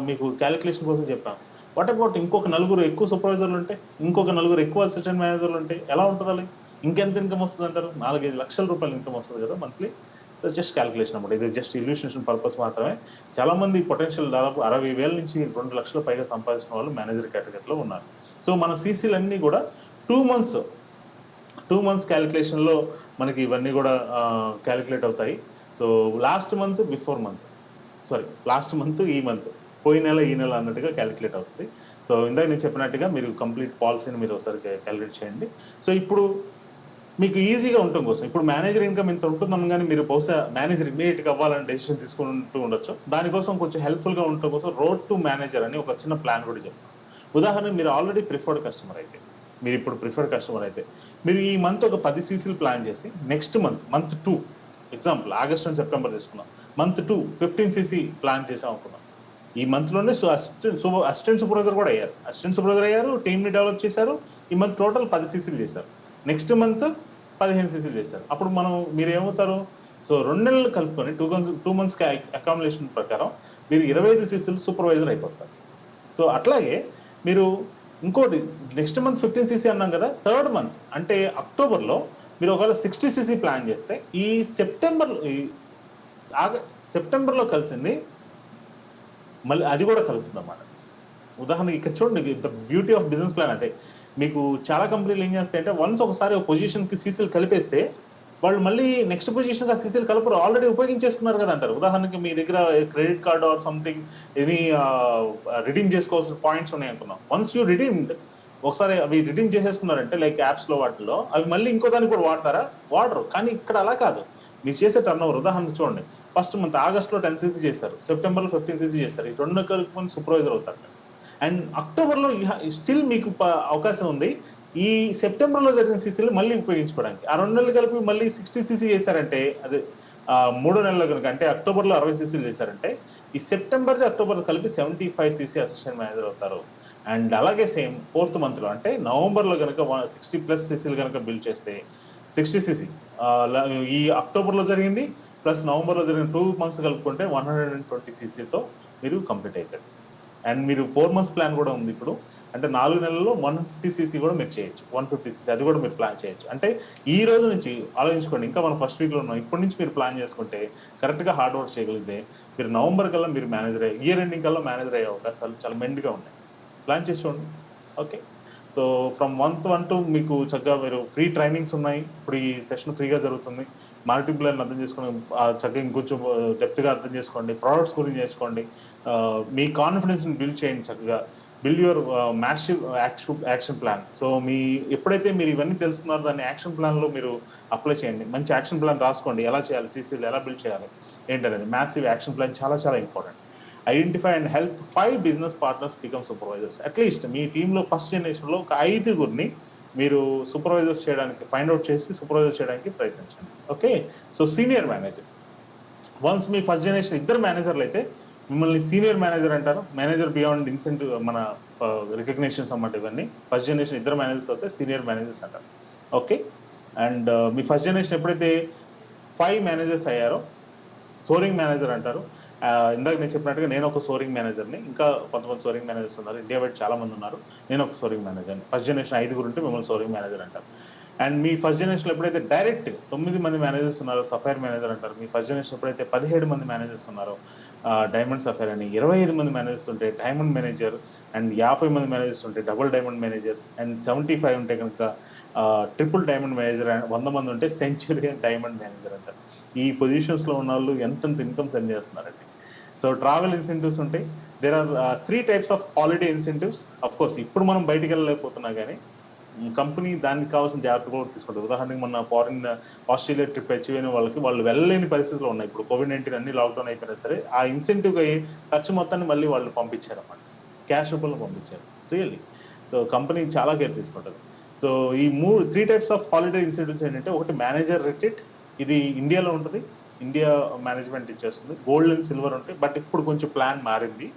మీకు క్యాలిక్యులేషన్ కోసం చెప్పాను. వాట్ అబౌట్ ఇంకొక 4 ఎక్కువ సూపర్వైజర్లు ఉంటే, ఇంకొక 4 ఎక్కువ అసిస్టెంట్ మేనేజర్లు ఉంటే ఎలా ఉంటుంది? అది ఇంకెంత ఇన్కమ్ వస్తుంది అంటారు? 4-5 లక్షల రూపాయలు ఇన్కమ్ వస్తుంది కదా మంత్లీ. సో జస్ట్ క్యాలిక్యులేషన్ అన్నమాట, ఇది జస్ట్ ఇల్యూషనేషన్ పర్పస్ మాత్రమే. చాలా మంది పొటెన్షియల్ దాదాపు 60,000 నుంచి 2 లక్షల పైగా సంపాదించిన వాళ్ళు మేనేజర్ కేటగిరీలో ఉన్నారు. సో మన సీసీలన్నీ కూడా 2 మంత్స్ క్యాలిక్యులేషన్లో మనకి ఇవన్నీ కూడా క్యాలిక్యులేట్ అవుతాయి. సో లాస్ట్ మంత్ ఈ మంత్, పోయిన నెల ఈ నెల అన్నట్టుగా క్యాలిక్యులేట్ అవుతుంది. సో ఇందాక నేను చెప్పినట్టుగా మీరు కంప్లీట్ పాలసీని మీరు ఒకసారి క్యాలిక్యులేట్ చేయండి. సో ఇప్పుడు మీకు ఈజీగా ఉండటం కోసం, ఇప్పుడు మేనేజర్ ఇన్కమ్ ఇంత ఉంటుందని కానీ మీరు బహుశా మేనేజర్ ఇమీడియట్గా అవ్వాలని డెసిషన్ తీసుకుంటూ ఉండొచ్చు. దానికోసం కొంచెం హెల్ప్ఫుల్గా ఉండటం కోసం రోడ్ టు మేనేజర్ అని ఒక చిన్న ప్లాన్ కూడా చెప్తాను. ఉదాహరణ, మీరు ఆల్రెడీ ప్రిఫర్డ్ కస్టమర్ అయితే, మీరు ఈ మంత్ ఒక 10 CCలు ప్లాన్ చేసి next month 2 example August and September తీసుకున్నాం, మంత్ 2 15 CC ప్లాన్ చేసాం అనుకున్నాం. ఈ మంత్లోనే అసిస్టెంట్ సూపర్వైజర్ కూడా అయ్యారు, టీమ్ని డెవలప్ చేశారు. ఈ మంత్ టోటల్ 10 CCలు చేశారు. నెక్స్ట్ మంత్ 15 CCలు చేశారు. అప్పుడు మీరు ఏమవుతారు? సో 2 నెలలు కలుపుకొని 2 మంత్స్కి అకామిడేషన్ ప్రకారం మీరు 25 CCలు సూపర్వైజర్ అయిపోతారు. సో అట్లాగే మీరు ఇంకోటి నెక్స్ట్ మంత్ 15 CC అన్నాం కదా, థర్డ్ మంత్ అంటే అక్టోబర్లో మీరు ఒకవేళ 60 CC ప్లాన్ చేస్తే ఈ సెప్టెంబర్లో కలిసింది మళ్ళీ అది కూడా కలుస్తుంది అన్నమాట. ఉదాహరణకి ఇక్కడ చూడండి, the beauty of business plan అదే. మీకు చాలా కంపెనీలు ఏం చేస్తాయంటే వన్స్ ఒకసారి ఒక పొజిషన్కి సీసీలు కలిపేస్తే వాళ్ళు మళ్ళీ నెక్స్ట్ పొజిషన్గా సీసీలు కలపరు, ఆల్రెడీ ఉపయోగించేసుకున్నారు కదా అంటారు. ఉదాహరణకి మీ దగ్గర క్రెడిట్ కార్డ్ ఆర్ సంథింగ్ ఇది రిడీమ్ చేసుకోవాల్సిన పాయింట్స్ ఉన్నాయి అనుకున్నాం. వన్స్ యూ రిడీమ్డ్, ఒకసారి అవి రిడీమ్ చేసేసుకున్నారంటే లైక్ యాప్స్లో వాటిలో, అవి మళ్ళీ ఇంకో దానికి కూడా వాడరు. కానీ ఇక్కడ అలా కాదు. మీరు చేసే టర్న్ ఓవర్ ఉదాహరణకు చూడండి, ఫస్ట్ మంత్ ఆగస్ట్లో 10 CC చేశారు, సెప్టెంబర్లో 15 CC చేస్తారు. ఈ 2 కలుపుకొని సూపర్వైజర్ అవుతారు. అండ్ అక్టోబర్లో స్టిల్ మీకు అవకాశం ఉంది ఈ సెప్టెంబర్లో జరిగిన CCలు మళ్ళీ ఉపయోగించుకోవడానికి. ఆ 2 నెలలు కలిపి మళ్ళీ 60 CC చేశారంటే, అదే 3 నెలలు కనుక, అంటే అక్టోబర్లో 60 CCలు చేశారంటే ఈ సెప్టెంబర్ది అక్టోబర్ కలిపి 75 CC అసిస్టెంట్ మేనేజర్ అవుతారు. అండ్ అలాగే సేమ్ 4th మంత్లో అంటే నవంబర్లో కనుక 60+ CCలు కనుక బిల్డ్ చేస్తే 60 CC ఈ అక్టోబర్లో జరిగింది ప్లస్ నవంబర్లో జరిగిన 2 మంత్స్ కలుపుకుంటే 120 CCతో మీరు కంప్లీట్ అవుతారు. అండ్ మీరు 4 మంత్స్ ప్లాన్ కూడా ఉంది ఇప్పుడు, అంటే 4 నెలల్లో 150 CC కూడా మీరు చేయొచ్చు. 150 CC అది కూడా మీరు ప్లాన్ చేయొచ్చు. అంటే ఈ రోజు నుంచి ఆలోచించుకోండి, ఇంకా మనం ఫస్ట్ వీక్లో ఉన్నాం, ఇప్పటి నుంచి మీరు ప్లాన్ చేసుకుంటే కరెక్ట్గా హార్డ్ వర్క్ చేయగలిగితే మీరు నవంబర్ కల్లా మీరు మేనేజర్ ఇయర్ ఎండింగ్ కల్లా మేనేజర్ అయ్యే అవకాశాలు చాలా మెండుగా ఉన్నాయి. ప్లాన్ చేసి చూడండి. Okay, so from month 1 to మీకు చక్కగా మీరు ఫ్రీ ట్రైనింగ్స్ ఉన్నాయి. ఇప్పుడు ఈ సెషన్ ఫ్రీగా జరుగుతుంది. మార్కెటింగ్ ప్లాన్ అర్థం చేసుకోండి, చక్కగా ఇంకొంచెం డెప్త్గా అర్థం చేసుకోండి, ప్రోడక్ట్స్ గురించి నేర్చుకోండి, మీ కాన్ఫిడెన్స్ని బిల్డ్ చేయండి, చక్కగా build your massive action plan. So ఎప్పుడైతే మీరు ఇవన్నీ తెలుసుకున్నారో దాన్ని యాక్షన్ ప్లాన్లో మీరు అప్లై చేయండి. మంచి యాక్షన్ ప్లాన్ రాసుకోండి, ఎలా చేయాలి, సీసీలు ఎలా బిల్డ్ చేయాలి ఏంటనేది. మ్యాసివ్ యాక్షన్ ప్లాన్ చాలా చాలా important. Identify and help 5 business partners become supervisors. At least మీ టీంలో ఫస్ట్ జనరేషన్లో ఒక 5గురిని మీరు సూపర్వైజర్స్ చేయడానికి ఫైండ్ అవుట్ చేసి సూపర్వైజర్ చేయడానికి ప్రయత్నించండి. Okay, so senior manager, once మీ ఫస్ట్ జనరేషన్ 2 మేనేజర్లు అయితే మిమ్మల్ని సీనియర్ మేనేజర్ అంటారు. మేనేజర్ బియాండ్ ఇన్సెంటివ్ మన రికగ్నిషన్స్ అన్నమాట ఇవన్నీ. ఫస్ట్ జనరేషన్ ఇద్దరు మేనేజర్స్ అయితే సీనియర్ మేనేజర్స్ అంటారు. ఓకే. అండ్ మీ ఫస్ట్ జనరేషన్ ఎప్పుడైతే 5 మేనేజర్స్ అయ్యారో సోరింగ్ మేనేజర్ అంటారు. ఇందాక నేను చెప్పినట్టుగా నేను ఒక సోరింగ్ మేనేజర్ని, ఇంకా కొంతమంది సోరింగ్ మేనేజర్స్ ఉన్నారు, ఇండియా వైడ్ చాలా మంది ఉన్నారు. నేను ఒక సోరింగ్ మేనేజర్ని. ఫస్ట్ జనరేషన్ 5 ఉంటే మిమ్మల్ని సోరింగ్ మేనేజర్ అంటారు. అండ్ మీ ఫస్ట్ జనరేషన్ ఎప్పుడైతే డైరెక్ట్ 9 మంది మేనేజర్స్ ఉన్నారో సఫైర్ మేనేజర్ అంటారు. మీ ఫస్ట్ జనరేషన్ ఎప్పుడైతే 17 మంది మేనేజర్స్ ఉన్నారో డైమండ్ సఫైర్ అని, 25 మంది మేనేజర్స్ ఉంటే డైమండ్ మేనేజర్, అండ్ 50 మంది మేనేజర్స్ ఉంటే డబుల్ డైమండ్ మేనేజర్, అండ్ 75 ఉంటే కనుక ట్రిపుల్ డైమండ్ మేనేజర్, 100 మంది ఉంటే సెంచురియన్ డైమండ్ మేనేజర్ అంటారు. ఈ పొజిషన్స్లో ఉన్న వాళ్ళు ఎంతెంత ఇన్కమ్స్ ఎర్న్ చేస్తున్నారండి. సో ట్రావెల్ ఇన్సెంటివ్స్ ఉంటాయి. There are 3 types of holiday incentives. Of course ఇప్పుడు మనం బయటికి వెళ్ళలేకపోతున్నా కానీ కంపెనీ దానికి కావాల్సిన జాగ్రత్తలు కూడా తీసుకుంటుంది. ఉదాహరణకి మొన్న ఫారిన్ ఆస్ట్రేలియా ట్రిప్ అచీవ్ అయిన వాళ్ళకి వాళ్ళు వెళ్ళలేని పరిస్థితులు ఉన్నాయి. ఇప్పుడు కోవిడ్-19 అన్ని లాక్డౌన్ అయిపోయినా సరే ఆ ఇన్సెంటివ్ ఖర్చు మొత్తాన్ని మళ్ళీ వాళ్ళు పంపించారు అన్నమాట. క్యాష్ రూపంలో పంపించారు రియల్లీ. సో కంపెనీ చాలా కేర్ తీసుకుంటుంది. సో ఈ 3 టైప్స్ ఆఫ్ హాలిడే ఇన్సెంటివ్స్ ఏంటంటే, ఒకటి మేనేజర్ రిట్రీట్, ఇది ఇండియాలో ఉంటుంది, ఇండియా మేనేజ్మెంట్ ఇచ్చేస్తుంది. గోల్డ్ అండ్ సిల్వర్ ఉంటాయి, బట్ ఇప్పుడు కొంచెం ప్లాన్ మారింది,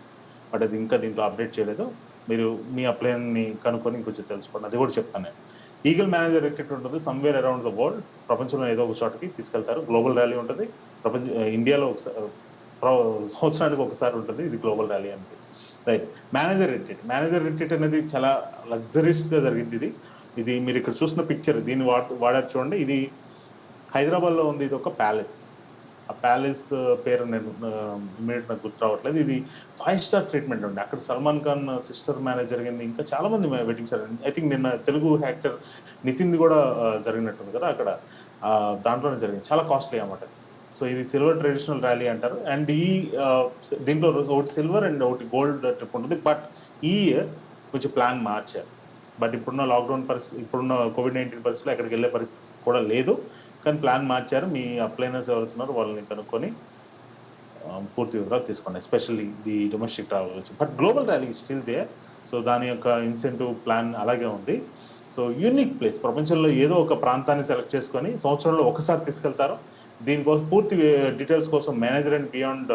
బట్ అది ఇంకా దీంట్లో అప్డేట్ చేయలేదు. మీరు మీ అప్లైన్ని కనుక్కొని ఇంకొంచెం తెలుసుకోండి, అది కూడా చెప్తాను నేను. ఈగల్ మేనేజర్ రిట్రీట్ ఉంటుంది, సమ్వేర్ అరౌండ్ ద వరల్డ్, ప్రపంచంలో ఏదో ఒక చోటకి తీసుకెళ్తారు. గ్లోబల్ ర్యాలీ ఉంటుంది, ఇండియాలో సంవత్సరానికి ఒకసారి ఉంటుంది, ఇది గ్లోబల్ ర్యాలీ అంటే. రైట్. మేనేజర్ రిట్రీట్ అనేది చాలా లగ్జరీస్గా జరిగింది. ఇది మీరు ఇక్కడ చూసిన పిక్చర్, దీన్ని వాడారు చూడండి. ఇది హైదరాబాద్లో ఉంది, ఇది ఒక ప్యాలెస్. ఆ ప్యాలెస్ పేరు నేను ఇమీడియట్ నాకు గుర్తు రావట్లేదు. ఇది 5 స్టార్ ట్రీట్మెంట్ ఉంది. అక్కడ సల్మాన్ ఖాన్ సిస్టర్ మ్యారేజ్ జరిగింది, ఇంకా చాలా మంది వెడ్డింగ్స్ జరిగింది. ఐ థింక్ నిన్న తెలుగు యాక్టర్ నితిన్ది కూడా జరిగినట్టుంది కదా అక్కడ, దాంట్లోనే జరిగింది. చాలా కాస్ట్లీ అన్నమాట. సో ఇది సిల్వర్ ట్రెడిషనల్ ర్యాలీ అంటారు. అండ్ దీంట్లో ఒకటి సిల్వర్ అండ్ ఒకటి గోల్డ్ ట్రిప్ ఉంటుంది. బట్ ఈ ఇయర్ కొంచెం ప్లాన్ మార్చారు. బట్ ఇప్పుడున్న లాక్డౌన్ పరిస్థితి, ఇప్పుడున్న కోవిడ్-19 పరిస్థితుల్లో ఎక్కడికి వెళ్ళే పరిస్థితి కూడా లేదు, కానీ ప్లాన్ మార్చారు. మీ అప్లైనర్స్ ఎవరుతున్నారో వాళ్ళని కనుక్కొని పూర్తి వివరాలు తీసుకోండి, ఎస్పెషల్లీ ది డొమెస్టిక్ ట్రావెల్ వచ్చి. But global rally still there. So దాని యొక్క ఇన్సెంటివ్ ప్లాన్ అలాగే ఉంది. సో యూనిక్ ప్లేస్, ప్రపంచంలో ఏదో ఒక ప్రాంతాన్ని సెలెక్ట్ చేసుకొని సంవత్సరంలో ఒకసారి తీసుకెళ్తారు. దీనికోసం పూర్తి డీటెయిల్స్ కోసం manager and beyond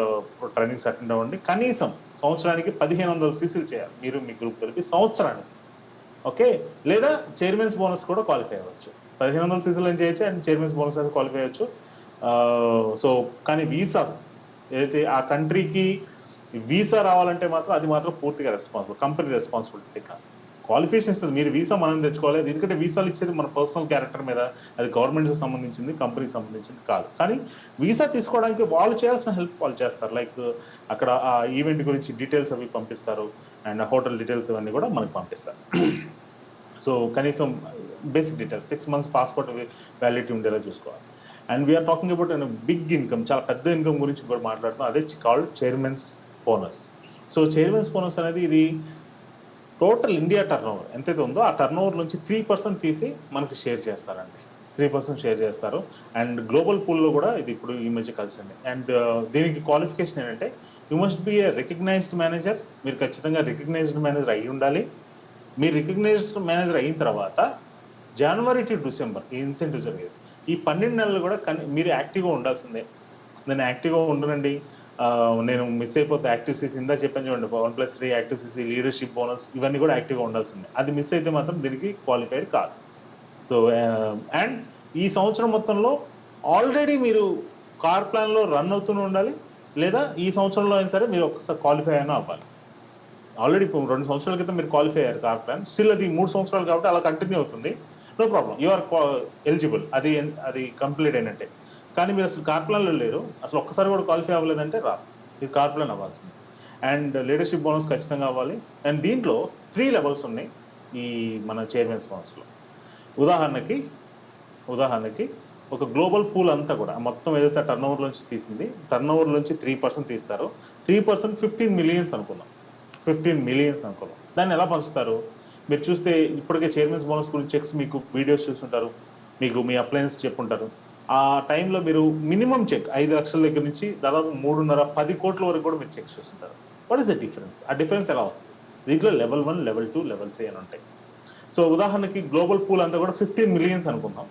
trainings attend అవ్వండి. కనీసం సంవత్సరానికి 1500 సీసీలు చేయాలి మీరు మీ గ్రూప్ కలిపి సంవత్సరానికి. ఓకే. లేదా చైర్మన్స్ బోనస్ కూడా క్వాలిఫై అవ్వచ్చు. 1500 సీసీలు ఏం చేయొచ్చు, అండ్ చైర్మన్స్ బోనస్ అయితే క్వాలిఫై అవ్వచ్చు. సో కానీ వీసాస్ ఏదైతే ఆ కంట్రీకి వీసా రావాలంటే మాత్రం అది మాత్రం పూర్తిగా రెస్పాన్సిబుల్, కంపెనీ రెస్పాన్సిబిలిటీ కాదు. క్వాలిఫికేషన్స్ మీరు వీసా మనం తెచ్చుకోవాలి. ఎందుకంటే వీసాలు ఇచ్చేది మన పర్సనల్ క్యారెక్టర్ మీద, అది గవర్నమెంట్కి సంబంధించింది, కంపెనీకి సంబంధించింది కాదు. కానీ వీసా తీసుకోవడానికి వాళ్ళు చేయాల్సిన హెల్ప్ వాళ్ళు చేస్తారు. లైక్ అక్కడ ఆ ఈవెంట్ గురించి డీటెయిల్స్ అవి పంపిస్తారు, అండ్ హోటల్ డీటెయిల్స్ అవన్నీ కూడా మనకి పంపిస్తారు. సో కనీసం basic details 6 months passport validity ఉండేలా చూసుకోవాలి. And we're talking about big income, చాలా పెద్ద ఇన్కమ్ గురించి కూడా మాట్లాడుతున్నాం. అదే called chairman's bonus. So chairman's bonus అనేది ఇది టోటల్ ఇండియా టర్న్ ఓవర్ ఎంతైతే ఉందో ఆ టర్న్ ఓవర్ నుంచి 3% తీసి మనకి షేర్ చేస్తారండి. 3% షేర్ చేస్తారు. అండ్ గ్లోబల్ పూల్లో కూడా ఇది ఇప్పుడు ఈ మధ్య కలిసింది. అండ్ దీనికి క్వాలిఫికేషన్ ఏంటంటే, you must be a recognised manager. మీరు ఖచ్చితంగా రికగ్నైజ్డ్ మేనేజర్ అయ్యి ఉండాలి. మీరు రికగ్నైజ్డ్ మేనేజర్ అయిన తర్వాత జనవరి టు డిసెంబర్ ఈ ఇన్సెంటివ్ జరిగేది. ఈ 12 నెలలు కూడా మీరు యాక్టివ్గా ఉండాల్సిందే. నేను యాక్టివ్గా ఉండనండి, నేను మిస్ అయిపోతే యాక్టివ్ సీసీ, ఇందా చెప్పాను చూడండి, 1+3 యాక్టివ్ సీసీ, లీడర్షిప్ బోనస్, ఇవన్నీ కూడా యాక్టివ్గా ఉండాల్సిందే. అది మిస్ అయితే మాత్రం దీనికి క్వాలిఫైడ్ కాదు. సో అండ్ ఈ సంవత్సరం మొత్తంలో ఆల్రెడీ మీరు కార్ ప్లాన్లో రన్ అవుతూనే ఉండాలి, లేదా ఈ సంవత్సరంలో అయినా సరే మీరు ఒకసారి క్వాలిఫై అయినా అవ్వాలి. ఆల్రెడీ ఇప్పుడు 2 సంవత్సరాల క్రితం మీరు క్వాలిఫై అయ్యారు కార్ ప్లాన్, స్టిల్ అది 3 సంవత్సరాలు కాబట్టి అలా కంటిన్యూ అవుతుంది, no problem, you are eligible, అది కంప్లీట్ అయినట్టే. కానీ మీరు అసలు కార్ ప్లాన్లో లేరు, అసలు ఒక్కసారి కూడా క్వాలిఫై అవ్వలేదంటే రాదు, ఇది కార్ ప్లాన్ అవ్వాల్సింది. అండ్ లీడర్షిప్ బోనస్ ఖచ్చితంగా అవ్వాలి. అండ్ దీంట్లో 3 లెవెల్స్ ఉన్నాయి ఈ మన చైర్మన్స్ బోనస్లో. ఉదాహరణకి ఒక గ్లోబల్ పూల్ అంతా కూడా మొత్తం ఏదైతే టర్న్ ఓవర్లోంచి తీసింది, టర్న్ ఓవర్లోంచి 3% తీస్తారు. 3% 15 మిలియన్స్ అనుకుందాం, 15 మిలియన్స్ అనుకుందాం. దాన్ని ఎలా పంచుతారు మీరు చూస్తే, ఇప్పటికే చైర్మన్స్ బోనస్ గురించి చెక్స్ మీకు వీడియోస్ చూస్తుంటారు, మీకు మీ అప్లయన్స్ చెప్పుంటారు. ఆ టైంలో మీరు మినిమం చెక్ 5 లక్షల దగ్గర నుంచి దాదాపు 3.5-10 కోట్ల వరకు కూడా మీరు చెక్ చేస్తుంటారు. What is the difference? ఆ డిఫరెన్స్ ఎలా వస్తుంది? దీంట్లో లెవెల్ 1, లెవెల్ 2, లెవెల్ 3 అని ఉంటాయి. సో ఉదాహరణకి గ్లోబల్ పూల్ అంతా కూడా 15 మిలియన్స్ అనుకుందాం,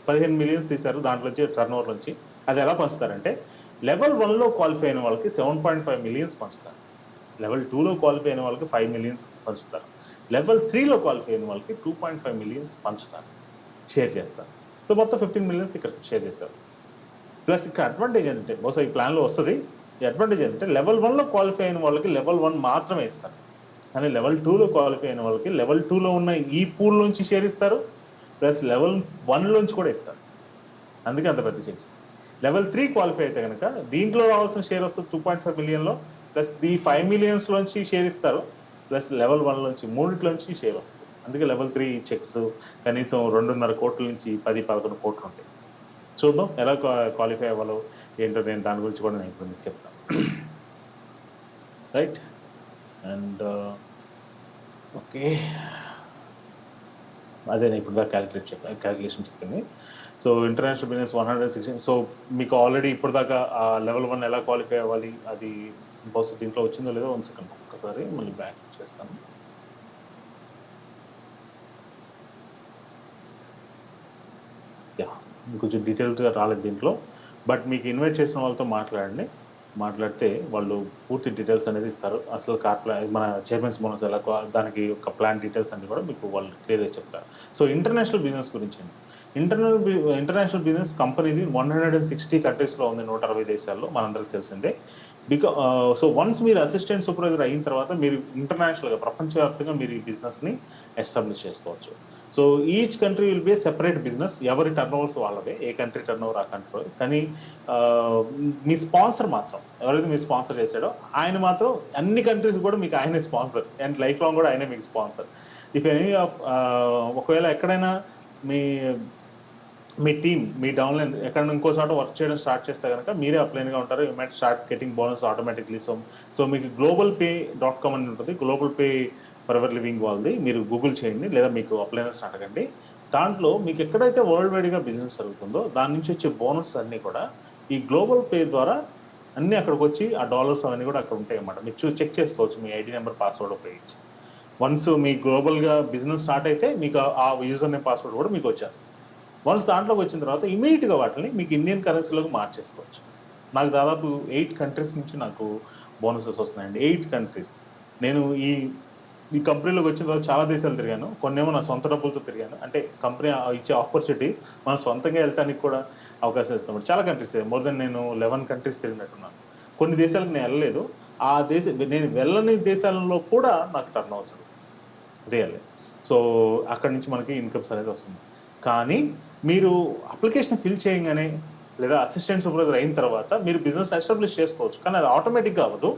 15 మిలియన్స్ తీశారు దాంట్లో నుంచి టర్న్ ఓవర్ నుంచి. అది ఎలా పంచుతారంటే, లెవెల్ 1లో క్వాలిఫై అయిన వాళ్ళకి 7.5 మిలియన్స్ పంచుతారు. లెవెల్ 2లో క్వాలిఫై అయిన వాళ్ళకి 5 మిలియన్స్ పంచుతారు. లెవెల్ 3లో క్వాలిఫై అయిన వాళ్ళకి 2.5 మిలియన్స్ పంచుతారు, షేర్ చేస్తారు. సో మొత్తం 15 మిలియన్స్ ఇక్కడ షేర్ చేశారు. ప్లస్ ఇక్కడ అడ్వాంటేజ్ ఏంటంటే, బహుశా ఈ ప్లాన్లో వస్తుంది, ఈ అడ్వాంటేజ్ ఏంటంటే లెవెల్ 1లో క్వాలిఫై అయిన వాళ్ళకి లెవెల్ 1 మాత్రమే ఇస్తారు. కానీ లెవెల్ 2లో క్వాలిఫై అయిన వాళ్ళకి లెవెల్ 2లో ఉన్న ఈ పూల్ నుంచి షేర్ ఇస్తారు, ప్లస్ లెవెల్ 1లోంచి కూడా ఇస్తారు. అందుకే అంత పెద్ద చెక్ ఇస్తారు. లెవెల్ 3 క్వాలిఫై అయితే కనుక దీంట్లో రావాల్సిన షేర్ వస్తుంది 2.5 మిలియన్లో, ప్లస్ ఈ 5 మిలియన్స్ లోంచి షేర్ ఇస్తారు, ప్లస్ లెవెల్ 1లోంచి మూడిట్లోంచి షేర్ వస్తుంది. అందుకే లెవెల్ 3 చెక్స్ కనీసం 2.5 కోట్ల నుంచి 10-11 కోట్లు ఉంటాయి. చూద్దాం ఎలా క్వాలిఫై అవ్వాలో ఏంటో, నేను దాని గురించి కూడా నేను ఇప్పుడు మీకు చెప్తాను. రైట్. అండ్ ఓకే, అదే నేను ఇప్పుడు దాకా క్యాలిక్యులేషన్ చెప్పింది. So international business 116. సో మీకు ఆల్రెడీ ఇప్పుడు దాకా లెవెల్ 1 ఎలా క్వాలిఫై అవ్వాలి అది బహుశా దీంట్లో వచ్చిందో లేదో 1 సెకండ్ ఒక్కసారి మళ్ళీ బ్యాక్ చేస్తాను. యా, కొంచెం డీటెయిల్గా రాలేదు దీంట్లో, బట్ మీకు ఇన్వైట్ చేసిన వాళ్ళతో మాట్లాడితే వాళ్ళు పూర్తి డీటెయిల్స్ అనేది ఇస్తారు. అసలు మన చైర్మన్స్ బోనస్ ఎలా, దానికి ఒక ప్లాన్ డీటెయిల్స్ అన్ని కూడా మీకు వాళ్ళు క్లియర్గా చెప్తారు. సో ఇంటర్నేషనల్ బిజినెస్ గురించి ఇంటర్నేషనల్ బిజినెస్ కంపెనీది 160 కంట్రీస్లో ఉంది, 160 దేశాల్లో, మనందరికి తెలిసిందే. సో వన్స్ మీరు అసిస్టెంట్ సూపర్వైజర్ అయిన తర్వాత మీరు ఇంటర్నేషనల్గా ప్రపంచవ్యాప్తంగా మీరు ఈ బిజినెస్ని ఎస్టాబ్లిష్ చేసుకోవచ్చు. So each country will be separate business, ఎవరి టర్నోవర్స్ వాళ్ళవే, ఏ కంట్రీ టర్నోవర్ ఆ కంట్రీ. కానీ మీ స్పాన్సర్ మాత్రం, ఎవరైతే మీరు స్పాన్సర్ చేశాడో ఆయన మాత్రం అన్ని కంట్రీస్ కూడా మీకు ఆయనే స్పాన్సర్, అండ్ లైఫ్ లాంగ్ కూడా ఆయనే మీకు స్పాన్సర్. ఇఫ్ ఎనీ ఆఫ్ ఒకవేళ ఎక్కడైనా మీ టీమ్, మీ డౌన్లైన్ ఎక్కడ ఇంకో చోట వర్క్ చేయడం స్టార్ట్ చేస్తే కనుక మీరే అప్లైన్గా ఉంటారు. You might start getting bonus automatically. So మీకు globalpay.com అని ఉంటుంది, గ్లోబల్ పే ఫరెవర్ లివింగ్ వాళ్ళది. మీరు గూగుల్ చేయండి, లేదా మీకు అప్లైన్ స్టార్ట్ అవ్వండి. దాంట్లో మీకు ఎక్కడైతే వరల్డ్ వైడ్గా బిజినెస్ జరుగుతుందో దాని నుంచి వచ్చే బోనస్ అన్నీ కూడా ఈ గ్లోబల్ పే ద్వారా అన్నీ అక్కడికి వచ్చి ఆ డాలర్స్ అవన్నీ కూడా అక్కడ ఉంటాయి అన్నమాట. మీరు చెక్ చేసుకోవచ్చు మీ ఐడి నెంబర్, పాస్వర్డ్ ఉపయోగించి. వన్స్ మీ గ్లోబల్గా బిజినెస్ స్టార్ట్ అయితే మీకు ఆ యూజర్ నేమ్, పాస్వర్డ్ కూడా మీకు వచ్చేస్తుంది. వన్స్ దాంట్లోకి వచ్చిన తర్వాత ఇమీడియట్గా వాటిని మీకు ఇండియన్ కరెన్సీలోకి మార్చేసుకోవచ్చు. నాకు దాదాపు 8 కంట్రీస్ నుంచి నాకు బోనసెస్ వస్తున్నాయండి. 8 కంట్రీస్. నేను ఈ కంపెనీలోకి వచ్చిన తర్వాత చాలా దేశాలు తిరిగాను, కొన్నేమో నా సొంత డబ్బులతో తిరిగాను. అంటే కంపెనీ ఇచ్చే ఆపర్చునిటీ మనం సొంతంగా వెళ్ళడానికి కూడా అవకాశం ఇస్తాం. చాలా కంట్రీస్, మోర్ దెన్ నేను 11 కంట్రీస్ తిరిగినట్టున్నాను. కొన్ని దేశాలకు నేను వెళ్ళలేదు, నేను వెళ్ళని దేశాలలో కూడా నాకు టర్న్ ఓవర్స్ అవుతుంది రియల్లీ. సో అక్కడి నుంచి మనకి ఇన్కమ్స్ అనేది వస్తుంది. కానీ మీరు అప్లికేషన్ ఫిల్ చేయగానే లేదా అసిస్టెంట్ సూపర్వైజర్ అయిన తర్వాత మీరు బిజినెస్ ఎస్టాబ్లిష్ చేసుకోవచ్చు, కానీ అది ఆటోమేటిక్గా అవ్వదు.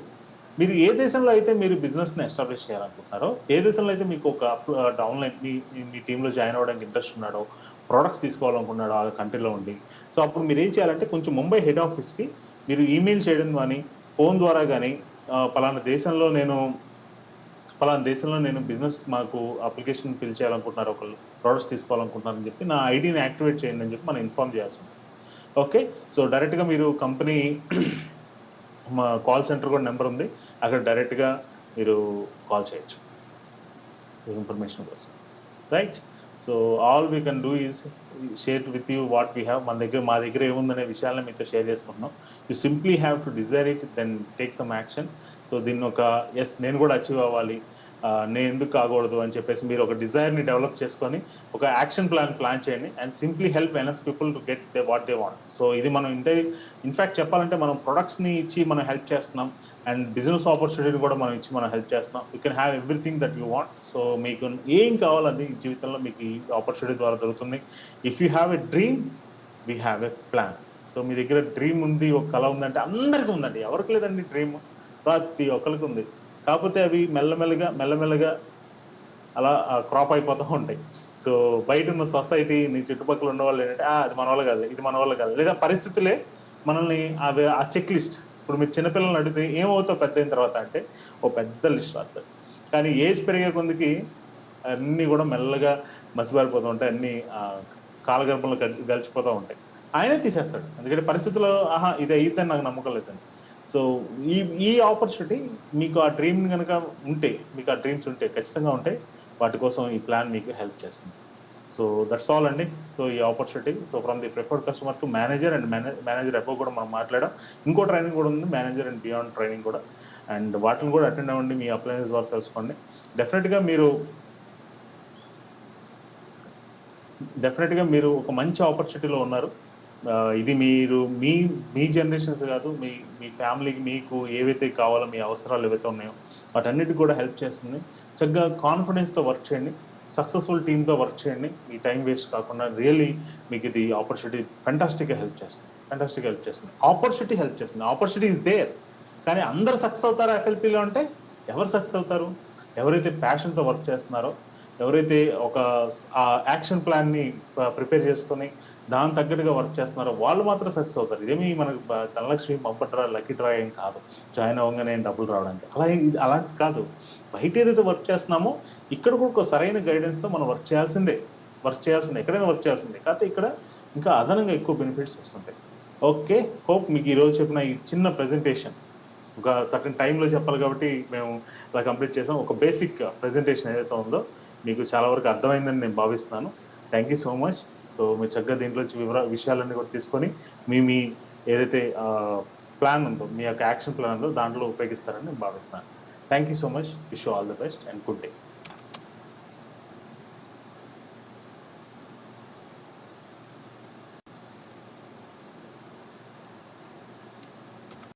మీరు ఏ దేశంలో అయితే మీరు బిజినెస్ని ఎస్టాబ్లిష్ చేయాలనుకుంటున్నారో, ఏ దేశంలో అయితే మీకు ఒక డౌన్లైన్ మీ టీంలో జాయిన్ అవ్వడానికి ఇంట్రెస్ట్ ఉన్నాడో, ప్రొడక్ట్స్ తీసుకోవాలనుకున్నాడో ఆ కంట్రీలో ఉండి, సో అప్పుడు మీరు ఏం చేయాలంటే కొంచెం ముంబై హెడ్ ఆఫీస్కి మీరు ఈమెయిల్ చేయడం కానీ, ఫోన్ ద్వారా కానీ, పలానా దేశంలో నేను బిజినెస్, మాకు అప్లికేషన్ ఫిల్ చేయాలనుకుంటున్నారు, ఒకళ్ళు ప్రొడక్ట్స్ తీసుకోవాలనుకుంటున్నారని చెప్పి నా ఐడిని యాక్టివేట్ చేయండి అని చెప్పి మనం ఇన్ఫార్మ్ చేయాల్సి ఉంటుంది. ఓకే, సో డైరెక్ట్గా మీరు కంపెనీ మా కాల్ సెంటర్ కూడా నెంబర్ ఉంది, అక్కడ డైరెక్ట్గా మీరు కాల్ చేయొచ్చు ఇన్ఫర్మేషన్ కోసం. Right. So all we can do is share with you what we have. మా దగ్గర ఏముందనే విషయాలను మీతో షేర్ చేసుకుంటున్నాం. You simply have to desire it, then take some action. So దీన్ని ఒక నేను కూడా అచీవ్ అవ్వాలి, నేను ఎందుకు కాకూడదు అని చెప్పేసి మీరు ఒక డిజైర్ని డెవలప్ చేసుకొని ఒక యాక్షన్ ప్లాన్ చేయండి, and simply help enough people to get what they want. So ఇది మనం ఇన్ఫ్యాక్ట్ చెప్పాలంటే మనం ప్రొడక్ట్స్ని ఇచ్చి మనం హెల్ప్ చేస్తున్నాం, అండ్ బిజినెస్ ఆపర్చునిటీని కూడా మనం ఇచ్చి మనం హెల్ప్ చేస్తున్నాం. You can have everything that you want. So మీకు ఏం కావాలని జీవితంలో మీకు ఈ ఆపర్చునిటీ ద్వారా దొరుకుతుంది. If you have a dream, we have a plan. So మీ దగ్గర డ్రీమ్ ఉంది, ఒక కళ ఉందంటే అందరికీ ఉందండి, ఎవరికి లేదండి డ్రీమ్, ప్రతి ఒక్కరికి ఉంది. కాకపోతే అవి మెల్లమెల్లగా అలా క్రాప్ అయిపోతూ ఉంటాయి. సో బయట ఉన్న సొసైటీ, నీ చుట్టుపక్కల ఉన్న వాళ్ళు ఏంటంటే అది మన వల్ల కాదు, ఇది మన వల్ల కాదు, లేదా పరిస్థితులే మనల్ని ఆ చెక్ లిస్ట్. ఇప్పుడు మీరు చిన్నపిల్లల్ని అడిగితే ఏమవుతావు పెద్ద అయిన తర్వాత అంటే ఓ పెద్ద లిస్ట్ రాస్తాడు. కానీ ఏజ్ పెరిగే కొందికి అన్నీ కూడా మెల్లగా మసిబారిపోతూ ఉంటాయి, అన్నీ కాలగర్భంలో గడిచిపోతూ ఉంటాయి. ఆయనే తీసేస్తాడు, ఎందుకంటే పరిస్థితుల్లో ఇది అయిద్దని నాకు నమ్మకం లేదండి. సో ఈ ఆపర్చునిటీ మీకు ఆ డ్రీమ్ కనుక ఉంటే, మీకు ఆ డ్రీమ్స్ ఉంటే ఖచ్చితంగా ఉంటాయి, వాటి కోసం ఈ ప్లాన్ మీకు హెల్ప్ చేస్తుంది. సో దట్స్ ఆల్ అండి. సో ఈ opportunity, so from the preferred customer to manager and manager above కూడా మనం మాట్లాడాం. ఇంకో ట్రైనింగ్ కూడా ఉంది, మేనేజర్ అండ్ బియాండ్ ట్రైనింగ్ కూడా. అండ్ వాటిని కూడా అటెండ్ అవ్వండి, మీ అప్లయన్స్ ద్వారా తెలుసుకోండి. డెఫినెట్గా మీరు ఒక మంచి ఆపర్చునిటీలో ఉన్నారు. ఇది మీరు మీ మీ జనరేషన్స్ కాదు, మీ మీ ఫ్యామిలీకి మీకు ఏవైతే కావాలో, మీ అవసరాలు ఏవైతే ఉన్నాయో వాటన్నిటికి కూడా హెల్ప్ చేస్తుంది. చక్కగా కాన్ఫిడెన్స్తో వర్క్ చేయండి, సక్సెస్ఫుల్ టీమ్తో వర్క్ చేయండి, మీ టైం వేస్ట్ కాకుండా. రియల్లీ మీకు ఇది ఆపర్చునిటీ ఫెంటాస్టిక్గా హెల్ప్ చేస్తుంది. ఆపర్చునిటీ ఇస్ దేర్, కానీ అందరు సక్సెస్ అవుతారా ఎఫ్ఎల్పిలో అంటే? ఎవరు సక్సెస్ అవుతారు? ఎవరైతే ప్యాషన్తో వర్క్ చేస్తున్నారో, ఎవరైతే ఒక యాక్షన్ ప్లాన్ని ప్రిపేర్ చేసుకొని దాని తగ్గట్టుగా వర్క్ చేస్తున్నారో వాళ్ళు మాత్రం సక్సెస్ అవుతారు. ఇదేమి మనకు Dhanalakshmi bumper draw, lucky draw ఏం కాదు, జాయిన్ అవ్వగానే డబ్బులు రావడానికి. అలాంటి కాదు. బయట ఏదైతే వర్క్ చేస్తున్నామో ఇక్కడ కూడా ఒక సరైన గైడెన్స్తో మనం వర్క్ చేయాల్సిందే. ఎక్కడైనా వర్క్ చేయాల్సిందే, కాకపోతే ఇక్కడ ఇంకా అదనంగా ఎక్కువ బెనిఫిట్స్ వస్తుంటాయి. ఓకే, హోప్ మీకు ఈరోజు చెప్పిన ఈ చిన్న ప్రెజెంటేషన్ ఒక సర్టన్ టైంలో చెప్పాలి కాబట్టి మేము ఇలా కంప్లీట్ చేసాం. ఒక బేసిక్ ప్రెజెంటేషన్ ఏదైతే ఉందో మీకు చాలా వరకు అర్థమైందని నేను భావిస్తున్నాను. Thank you so much. So మీరు చక్కగా దీంట్లో విషయాలన్నీ కూడా తీసుకొని మీ ఏదైతే ప్లాన్ ఉందో, మీ యొక్క యాక్షన్ ప్లాన్ ఉందో దాంట్లో ఉపయోగిస్తారని నేను భావిస్తున్నాను. Thank you so much. Wish you all the best and good day.